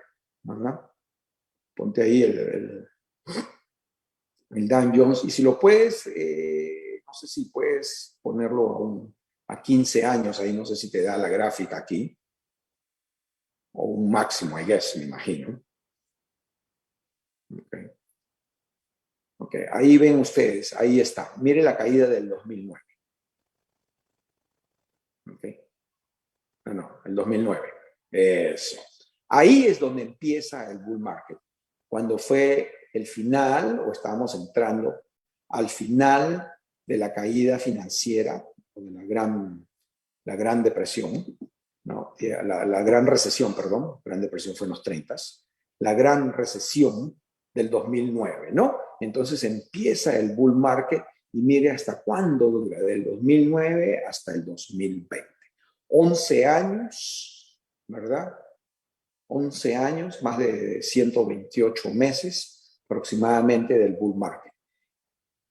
Speaker 3: ¿verdad? Ponte ahí el Dow Jones. Y si lo puedes, no sé si puedes ponerlo a 15 años, ahí no sé si te da la gráfica aquí. O un máximo, I guess, me imagino. Ok, ahí ven ustedes, ahí está. Mire la caída del 2009. Ok. No, el 2009. Eso. Ahí es donde empieza el bull market. Cuando fue el final, o estábamos entrando al final de la caída financiera, o de la gran depresión, ¿no? La gran recesión, perdón, gran depresión fue en los 30s, la gran recesión del 2009, ¿no? Entonces empieza el bull market y mire hasta cuándo dura, del 2009 hasta el 2020. 11 años, ¿verdad? 11 años, más de 128 meses aproximadamente del bull market.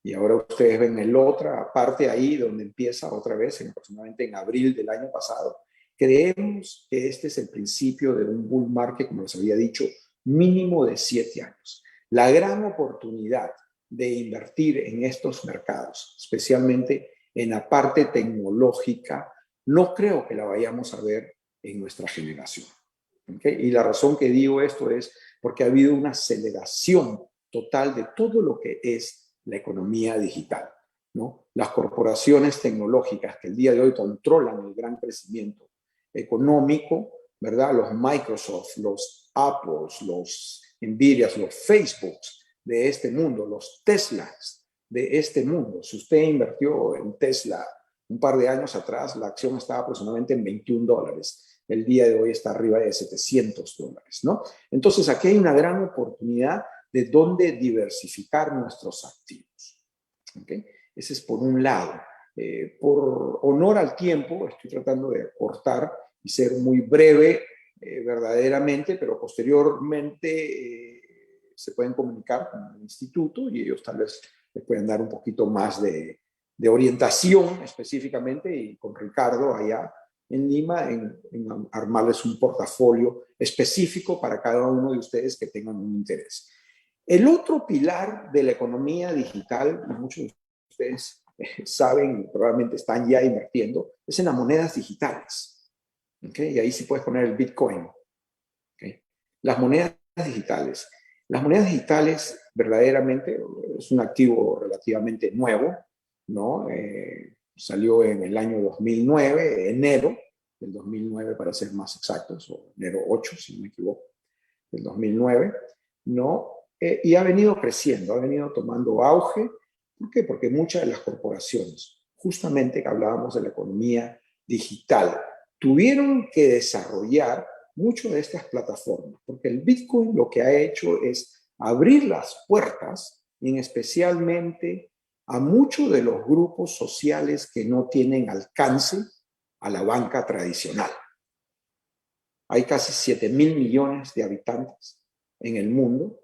Speaker 3: Y ahora ustedes ven el otra parte ahí donde empieza otra vez, aproximadamente en abril del año pasado. Creemos que este es el principio de un bull market, como les había dicho, mínimo de 7 años. La gran oportunidad de invertir en estos mercados, especialmente en la parte tecnológica, no creo que la vayamos a ver en nuestra generación. ¿Okay? Y la razón que digo esto es porque ha habido una aceleración total de todo lo que es la economía digital, ¿no? Las corporaciones tecnológicas que el día de hoy controlan el gran crecimiento económico, ¿verdad? Los Microsoft, los Apples, los Nvidias, los Facebooks de este mundo, los Teslas de este mundo. Si usted invirtió en Tesla un par de años atrás, la acción estaba aproximadamente en $21. El día de hoy está arriba de $700, ¿no? Entonces, aquí hay una gran oportunidad de dónde diversificar nuestros activos. ¿Okay? Ese es por un lado. Por honor al tiempo, estoy tratando de cortar y ser muy breve verdaderamente, pero posteriormente se pueden comunicar con el instituto y ellos tal vez les pueden dar un poquito más de orientación específicamente y con Ricardo allá en Lima en armarles un portafolio específico para cada uno de ustedes que tengan un interés. El otro pilar de la economía digital, y muchos de ustedes saben y probablemente están ya invirtiendo, es en las monedas digitales. ¿Okay? Y ahí sí puedes poner el Bitcoin. ¿Okay? Las monedas digitales. Las monedas digitales verdaderamente es un activo relativamente nuevo, ¿no? Salió en el año 2009, enero del 2009 para ser más exactos, o enero 8, si no me equivoco, del 2009, ¿no? Y ha venido creciendo, ha venido tomando auge. ¿Por qué? Porque muchas de las corporaciones, justamente que hablábamos de la economía digital, tuvieron que desarrollar mucho de estas plataformas, porque el Bitcoin lo que ha hecho es abrir las puertas, y especialmente a muchos de los grupos sociales que no tienen alcance a la banca tradicional. Hay casi 7.000 millones de habitantes en el mundo,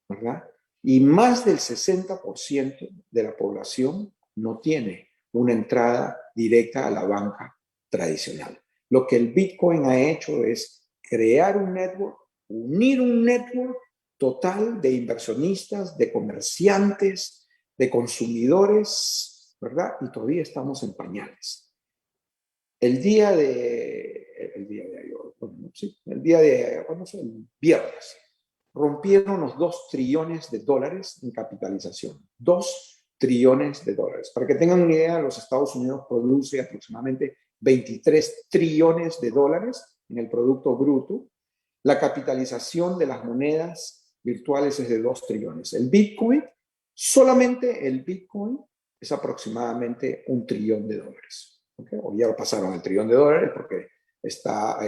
Speaker 3: ¿verdad? Y más del 60% de la población no tiene una entrada directa a la banca tradicional. Lo que el Bitcoin ha hecho es crear un network, unir un network total de inversionistas, de comerciantes, de consumidores, ¿verdad? Y todavía estamos en pañales. El día de el viernes, rompieron los 2 trillones de dólares en capitalización. 2 trillones de dólares. Para que tengan una idea, los Estados Unidos produce aproximadamente 23 trillones de dólares en el Producto Bruto. La capitalización de las monedas virtuales es de 2 trillones. El Bitcoin, solamente el Bitcoin, es aproximadamente 1 trillón de dólares. ¿Okay? O ya pasaron el trillón de dólares porque está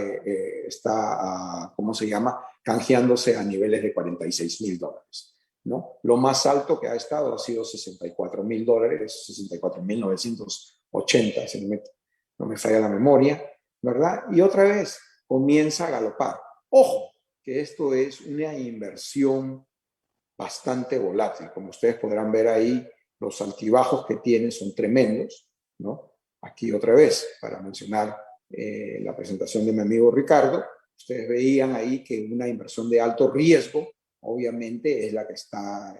Speaker 3: ¿cómo se llama? Canjeándose a niveles de 46.000 dólares. ¿No? Lo más alto que ha estado ha sido 64.000 dólares, 64.980, si no me falla la memoria, ¿verdad? Y otra vez comienza a galopar. Ojo, que esto es una inversión bastante volátil. Como ustedes podrán ver ahí, los altibajos que tiene son tremendos, ¿no? Aquí otra vez, para mencionar la presentación de mi amigo Ricardo, ustedes veían ahí que una inversión de alto riesgo, obviamente, es la que está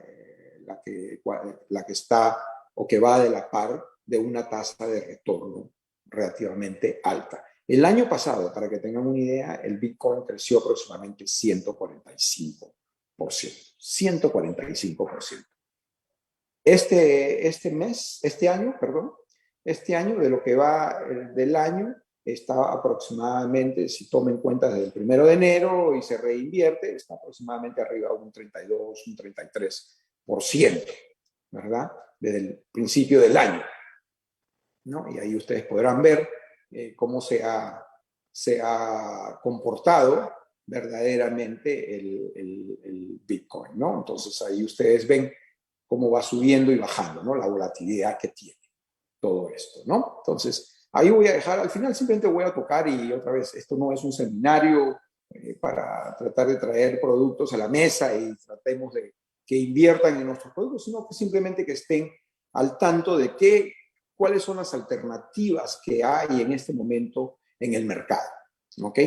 Speaker 3: o que va de la par de una tasa de retorno relativamente alta. El año pasado, para que tengan una idea, el Bitcoin creció aproximadamente 145%. 145%. Este año, de lo que va del año, está aproximadamente, si toma en cuenta desde el 1 de enero y se reinvierte, está aproximadamente arriba de un 32, un 33%, ¿verdad? Desde el principio del año, ¿no? Y ahí ustedes podrán ver cómo se ha comportado verdaderamente el Bitcoin, ¿no? Entonces ahí ustedes ven cómo va subiendo y bajando, ¿no? La volatilidad que tiene todo esto, ¿no? Entonces, ahí voy a dejar, al final simplemente voy a tocar, y otra vez, esto no es un seminario para tratar de traer productos a la mesa y tratemos de que inviertan en nuestros productos, sino que simplemente que estén al tanto de cuáles son las alternativas que hay en este momento en el mercado, ¿ok?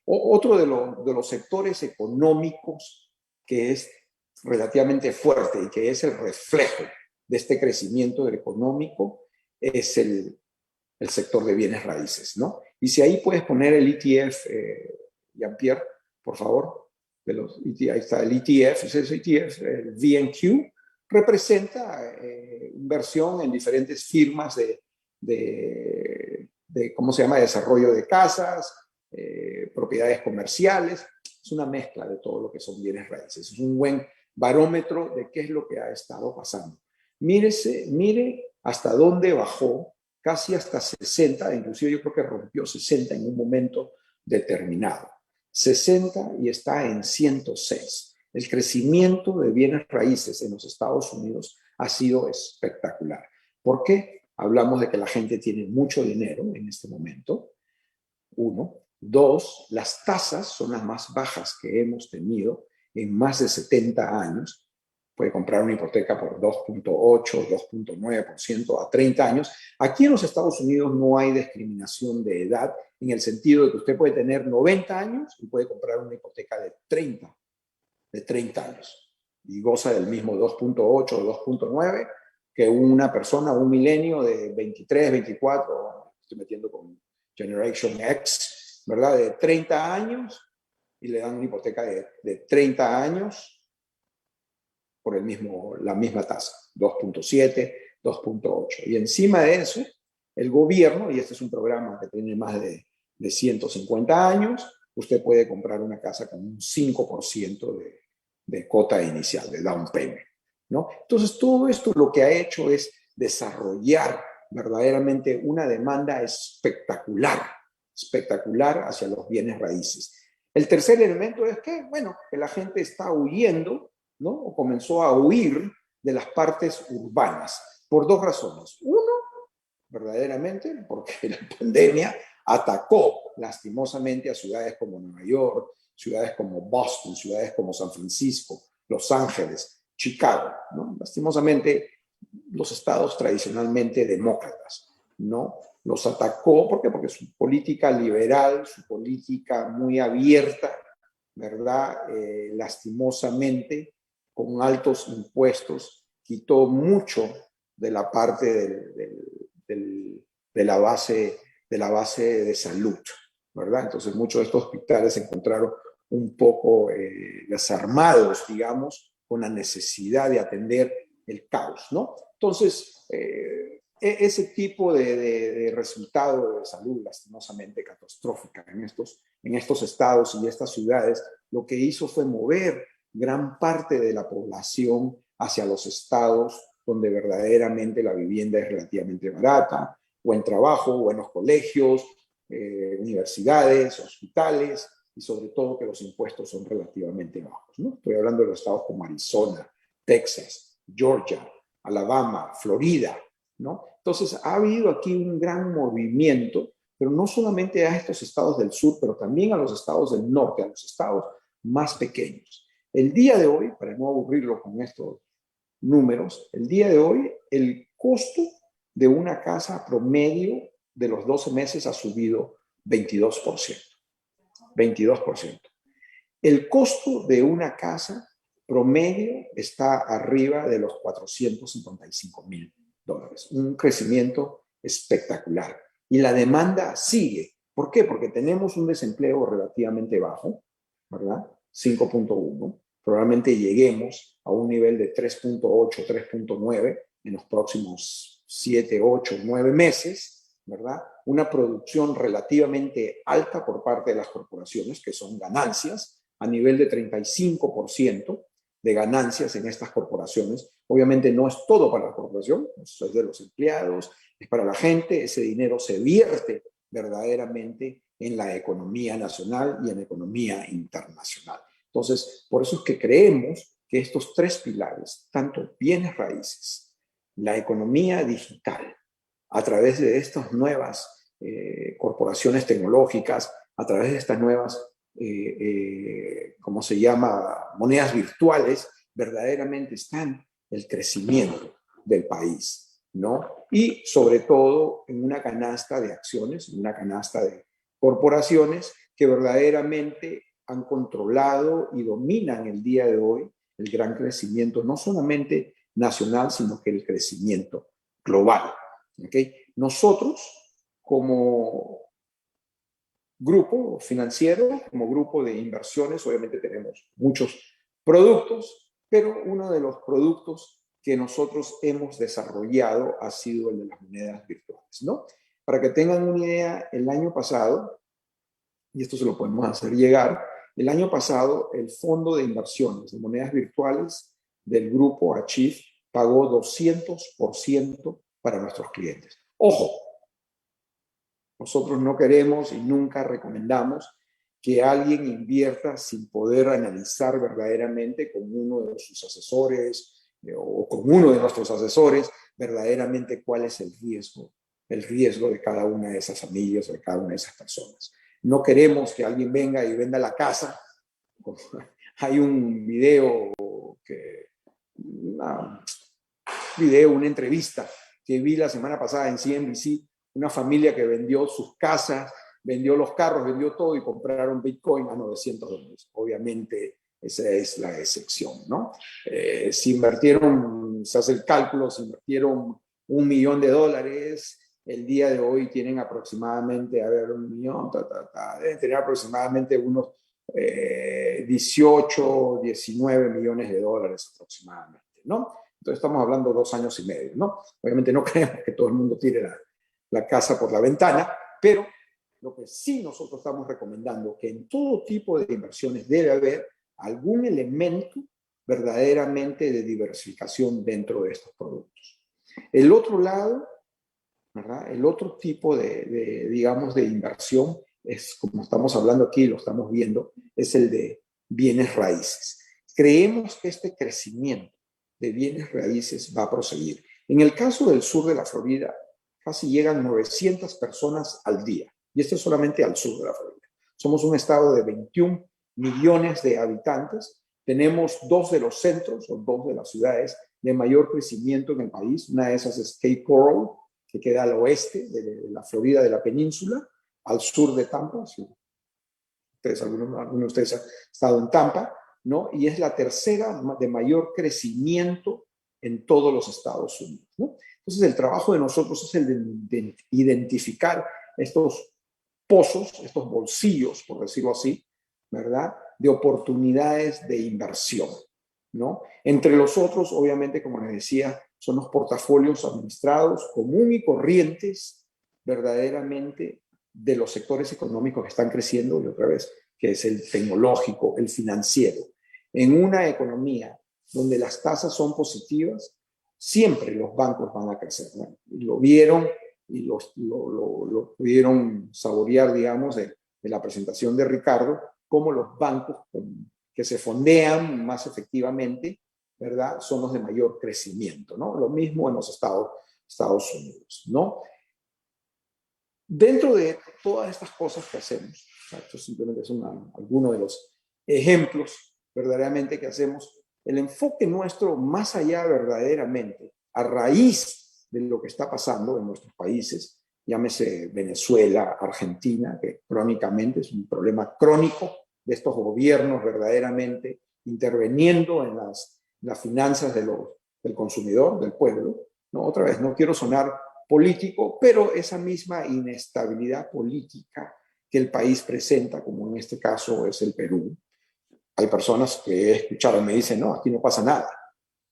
Speaker 3: Otro de los sectores económicos que es relativamente fuerte y que es el reflejo de este crecimiento económico es el sector de bienes raíces, ¿no? Y si ahí puedes poner el ETF, Jean-Pierre, por favor, ahí está el ETF, ese ETF, el VNQ, representa inversión en diferentes firmas de ¿cómo se llama?, desarrollo de casas, propiedades comerciales. Es una mezcla de todo lo que son bienes raíces. Es un buen barómetro de qué es lo que ha estado pasando. Mire hasta dónde bajó, casi hasta 60, inclusive yo creo que rompió 60 en un momento determinado. 60 y está en 106. El crecimiento de bienes raíces en los Estados Unidos ha sido espectacular. ¿Por qué? Hablamos de que la gente tiene mucho dinero en este momento. 1. 2, las tasas son las más bajas que hemos tenido en más de 70 años. puede comprar una hipoteca por 2.8, 2.9% a 30 años. Aquí en los Estados Unidos no hay discriminación de edad, en el sentido de que usted puede tener 90 años y puede comprar una hipoteca de 30 años, y goza del mismo 2.8 o 2.9 que una persona, un milenio de 23, 24, estoy metiendo con Generation X, ¿verdad? De 30 años, y le dan una hipoteca de 30 años por la misma tasa, 2.7, 2.8. Y encima de eso, el gobierno, y este es un programa que tiene más de 150 años, usted puede comprar una casa con un 5% de cuota inicial, de down payment, ¿no? Entonces, todo esto lo que ha hecho es desarrollar verdaderamente una demanda espectacular hacia los bienes raíces. El tercer elemento es que, bueno, que la gente está huyendo, ¿no? O comenzó a huir de las partes urbanas por dos razones. Uno, verdaderamente, porque la pandemia atacó lastimosamente a ciudades como Nueva York, ciudades como Boston, ciudades como San Francisco, Los Ángeles, Chicago, ¿no? Lastimosamente, los estados tradicionalmente demócratas, ¿no? Los atacó, ¿por qué? Porque su política liberal, su política muy abierta, ¿verdad? Lastimosamente, con altos impuestos, quitó mucho de la parte de la base de salud, ¿verdad? Entonces muchos de estos hospitales se encontraron un poco desarmados, digamos, con la necesidad de atender el caos, ¿no? Entonces, ese tipo de resultado de salud lastimosamente catastrófica en estos estados y estas ciudades, lo que hizo fue mover gran parte de la población hacia los estados donde verdaderamente la vivienda es relativamente barata, buen trabajo, buenos colegios, universidades, hospitales, y sobre todo que los impuestos son relativamente bajos, ¿no? Estoy hablando de los estados como Arizona, Texas, Georgia, Alabama, Florida, ¿no? Entonces ha habido aquí un gran movimiento, pero no solamente a estos estados del sur, pero también a los estados del norte, a los estados más pequeños. El día de hoy, para no aburrirlo con estos números, el día de hoy el costo de una casa promedio de los 12 meses ha subido 22%. 22%. El costo de una casa promedio está arriba de los $455,000. Un crecimiento espectacular. Y la demanda sigue. ¿Por qué? Porque tenemos un desempleo relativamente bajo, ¿verdad? 5.1. Probablemente lleguemos a un nivel de 3.8, 3.9 en los próximos 7, 8, 9 meses, ¿verdad? Una producción relativamente alta por parte de las corporaciones, que son ganancias, a nivel de 35% de ganancias en estas corporaciones. Obviamente no es todo para la corporación, eso es de los empleados, es para la gente, ese dinero se vierte verdaderamente en la economía nacional y en la economía internacional. Entonces, por eso es que creemos que estos tres pilares, tanto bienes raíces, la economía digital, a través de estas nuevas corporaciones tecnológicas, a través de estas nuevas, ¿cómo se llama?, monedas virtuales, verdaderamente están el crecimiento del país, ¿no? Y sobre todo en una canasta de acciones, en una canasta de corporaciones que verdaderamente han controlado y dominan el día de hoy el gran crecimiento, no solamente nacional, sino que el crecimiento global. ¿Okay? Nosotros, como grupo financiero, como grupo de inversiones, obviamente tenemos muchos productos, pero uno de los productos que nosotros hemos desarrollado ha sido el de las monedas virtuales, ¿no? Para que tengan una idea, el año pasado, y esto se lo podemos hacer llegar, el año pasado el fondo de inversiones de monedas virtuales del grupo Achieve pagó 200% para nuestros clientes. Ojo, nosotros no queremos y nunca recomendamos que alguien invierta sin poder analizar verdaderamente con uno de sus asesores o con uno de nuestros asesores verdaderamente cuál es el riesgo de cada una de esas familias o de cada una de esas personas. No queremos que alguien venga y venda la casa. Hay un video que video, una entrevista que vi la semana pasada en CNBC, una familia que vendió sus casas, vendió los carros, vendió todo y compraron Bitcoin a $900. Obviamente, esa es la excepción, ¿no? Si invirtieron, se hace el cálculo, si invirtieron $1 millón, el día de hoy tienen aproximadamente, a ver, 1 millón, deben tener aproximadamente unos 18, 19 millones de dólares aproximadamente, ¿no? Entonces estamos hablando de 2 años y medio, ¿no? Obviamente no creemos que todo el mundo tire la casa por la ventana, pero lo que sí nosotros estamos recomendando que en todo tipo de inversiones debe haber algún elemento verdaderamente de diversificación dentro de estos productos. El otro lado, ¿verdad? El otro tipo digamos, de inversión es, como estamos hablando aquí, lo estamos viendo, es el de bienes raíces. Creemos que este crecimiento de bienes raíces va a proseguir. En el caso del sur de la Florida, casi llegan 900 personas al día. Y esto es solamente al sur de la Florida. Somos un estado de 21 millones de habitantes. Tenemos 2 de los centros o 2 de las ciudades de mayor crecimiento en el país. Una de esas es Cape Coral, que queda al oeste de la Florida, de la península, al sur de Tampa. Si alguno de ustedes ha estado en Tampa, ¿no? Y es la tercera de mayor crecimiento en todos los Estados Unidos, ¿no? Entonces, el trabajo de nosotros es el de identificar estos pozos, estos bolsillos, por decirlo así, ¿verdad? De oportunidades de inversión, ¿no? Entre los otros, obviamente, como les decía, son los portafolios administrados común y corrientes, verdaderamente, de los sectores económicos que están creciendo, y otra vez, que es el tecnológico, el financiero. En una economía donde las tasas son positivas, siempre los bancos van a crecer, ¿no? Y lo vieron y lo pudieron saborear, digamos, de la presentación de Ricardo, cómo los bancos que se fondean más efectivamente, ¿verdad?, son los de mayor crecimiento, ¿no? Lo mismo en los Estados Unidos, ¿no? Dentro de todas estas cosas que hacemos, o sea, esto simplemente son algunos de los ejemplos verdaderamente que hacemos, el enfoque nuestro más allá verdaderamente, a raíz de lo que está pasando en nuestros países, llámese Venezuela, Argentina, que crónicamente es un problema crónico de estos gobiernos verdaderamente interviniendo en las finanzas del consumidor, del pueblo, ¿no? Otra vez, no quiero sonar político, pero esa misma inestabilidad política que el país presenta, como en este caso es el Perú. Hay personas que he escuchado y me dicen, no, aquí no pasa nada,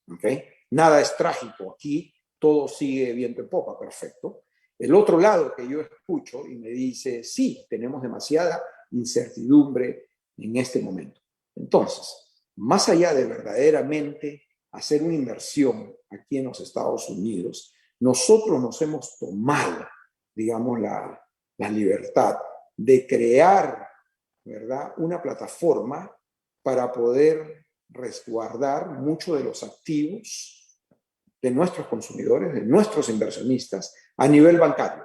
Speaker 3: ¿okay? Nada es trágico, aquí todo sigue viento en popa, perfecto. El otro lado que yo escucho y me dice, sí, tenemos demasiada incertidumbre en este momento. Entonces, más allá de verdaderamente hacer una inversión aquí en los Estados Unidos, nosotros nos hemos tomado, digamos, la libertad de crear, ¿verdad?, una plataforma para poder resguardar muchos de los activos de nuestros consumidores, de nuestros inversionistas, a nivel bancario.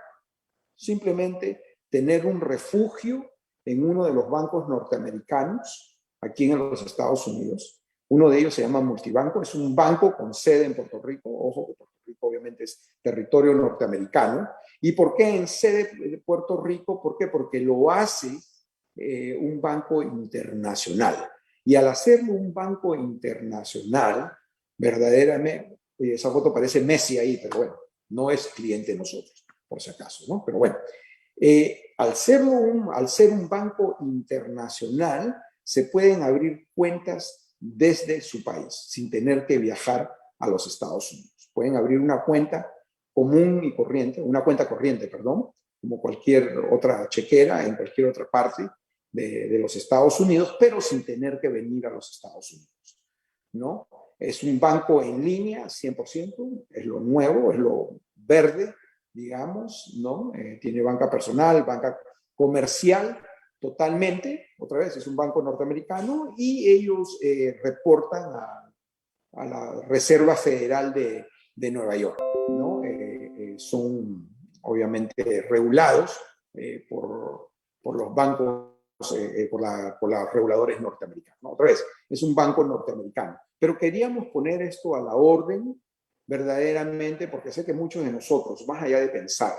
Speaker 3: Simplemente tener un refugio en uno de los bancos norteamericanos, aquí en los Estados Unidos. Uno de ellos se llama Multibanco, es un banco con sede en Puerto Rico. Ojo, que Puerto Rico obviamente es territorio norteamericano. ¿Y por qué en sede de Puerto Rico? ¿Por qué? Porque lo hace un banco internacional. Y al hacerlo un banco internacional, verdaderamente, oye, esa foto parece Messi ahí, pero bueno, no es cliente de nosotros, por si acaso, ¿no? Pero bueno, al ser un banco internacional, se pueden abrir cuentas desde su país, sin tener que viajar a los Estados Unidos. Pueden abrir una cuenta común y corriente, una cuenta corriente, perdón, como cualquier otra chequera en cualquier otra parte de los Estados Unidos, pero sin tener que venir a los Estados Unidos, ¿no? Es un banco en línea, 100%, es lo nuevo, es lo verde, digamos, ¿no? Tiene banca personal, banca comercial, totalmente, otra vez, es un banco norteamericano y ellos reportan a la Reserva Federal de Nueva York, ¿no? Son obviamente regulados por los bancos por los reguladores norteamericanos, ¿no? Otra vez, es un banco norteamericano. Pero queríamos poner esto a la orden verdaderamente porque sé que muchos de nosotros, más allá de pensar,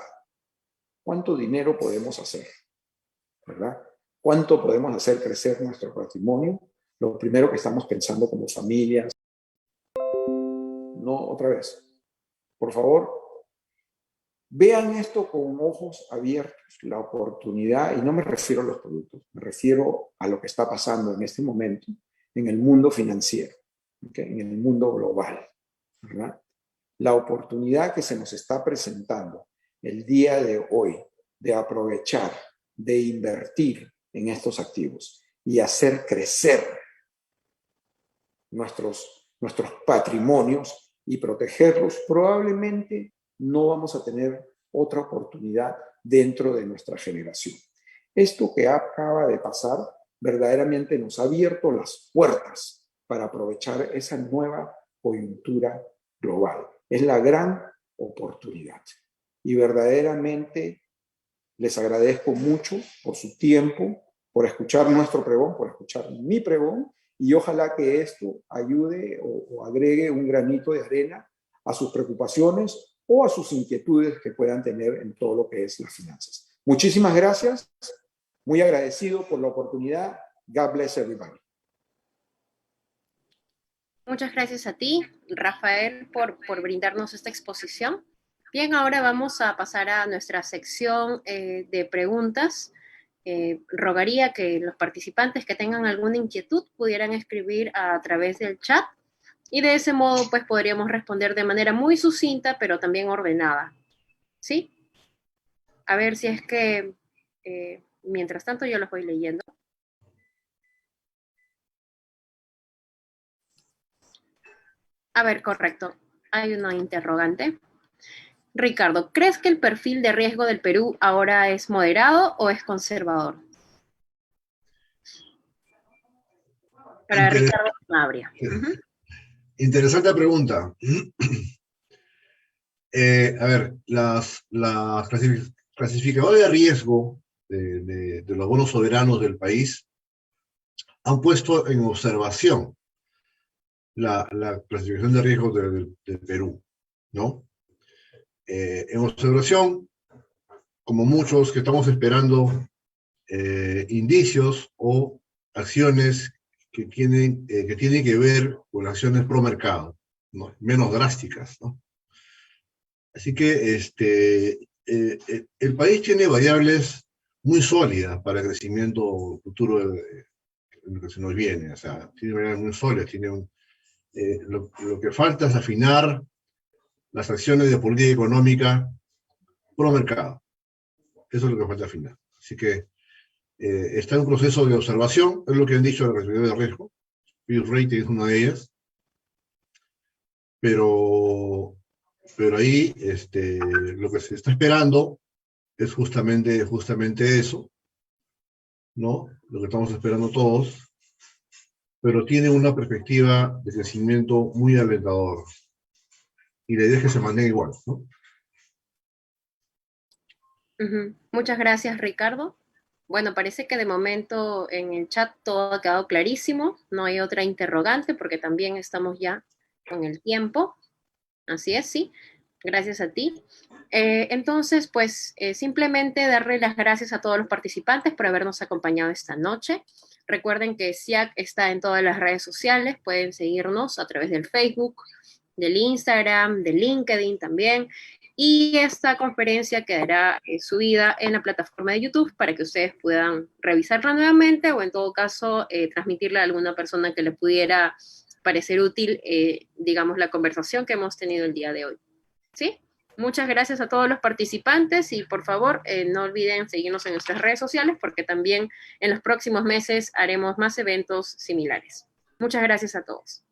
Speaker 3: ¿cuánto dinero podemos hacer? ¿Verdad? ¿Cuánto podemos hacer crecer nuestro patrimonio? Lo primero que estamos pensando como familias. No, otra vez. Por favor, vean esto con ojos abiertos, la oportunidad, y no me refiero a los productos, me refiero a lo que está pasando en este momento en el mundo financiero, ¿okay? En el mundo global, ¿verdad? La oportunidad que se nos está presentando el día de hoy de aprovechar, de invertir en estos activos y hacer crecer nuestros patrimonios y protegerlos, probablemente no vamos a tener otra oportunidad dentro de nuestra generación. Esto que acaba de pasar verdaderamente nos ha abierto las puertas para aprovechar esa nueva coyuntura global. Es la gran oportunidad. Y verdaderamente les agradezco mucho por su tiempo, por escuchar nuestro pregón, por escuchar mi pregón, y ojalá que esto ayude o agregue un granito de arena a sus preocupaciones o a sus inquietudes que puedan tener en todo lo que es las finanzas. Muchísimas gracias, muy agradecido por la oportunidad. God bless everybody.
Speaker 1: Muchas gracias a ti, Rafael, por brindarnos esta exposición. Bien, ahora vamos a pasar a nuestra sección de preguntas. Rogaría que los participantes que tengan alguna inquietud pudieran escribir a través del chat y de ese modo pues podríamos responder de manera muy sucinta pero también ordenada. ¿Sí? A ver si es que mientras tanto yo los voy leyendo. A ver, correcto. Hay una interrogante. Ricardo, ¿crees que el perfil de riesgo del Perú ahora es moderado o es conservador? Para Ricardo Sanabria.
Speaker 2: Interesante pregunta. A ver, las clasificadores de riesgo de los bonos soberanos del país han puesto en observación la clasificación de riesgo del Perú, ¿no? En observación, como muchos que estamos esperando indicios o acciones que tienen que ver con acciones pro mercado, ¿no? Menos drásticas, ¿no? Así que el país tiene variables muy sólidas para el crecimiento futuro de lo que se nos viene. O sea, tiene variables muy sólidas. Lo que falta es afinar las acciones de política económica pro mercado. Eso es lo que falta afinar. Así que está en un proceso de observación, es lo que han dicho los responsabilidades de riesgo. Speed Rating es una de ellas. Pero ahí lo que se está esperando es justamente eso, ¿no? Lo que estamos esperando todos, pero tiene una perspectiva de crecimiento muy alentador. Y la idea es que se mantenga igual, ¿no?
Speaker 1: Muchas gracias, Ricardo. Bueno, parece que de momento en el chat todo ha quedado clarísimo, no hay otra interrogante porque también estamos ya con el tiempo. Así es, sí. Gracias a ti. Entonces, pues simplemente darle las gracias a todos los participantes por habernos acompañado esta noche. Recuerden que SIAC está en todas las redes sociales, pueden seguirnos a través del Facebook, del Instagram, del LinkedIn también. Y esta conferencia quedará subida en la plataforma de YouTube para que ustedes puedan revisarla nuevamente o en todo caso transmitirla a alguna persona que le pudiera parecer útil, digamos, la conversación que hemos tenido el día de hoy. ¿Sí? Muchas gracias a todos los participantes y por favor no olviden seguirnos en nuestras redes sociales porque también en los próximos meses haremos más eventos similares. Muchas gracias a todos.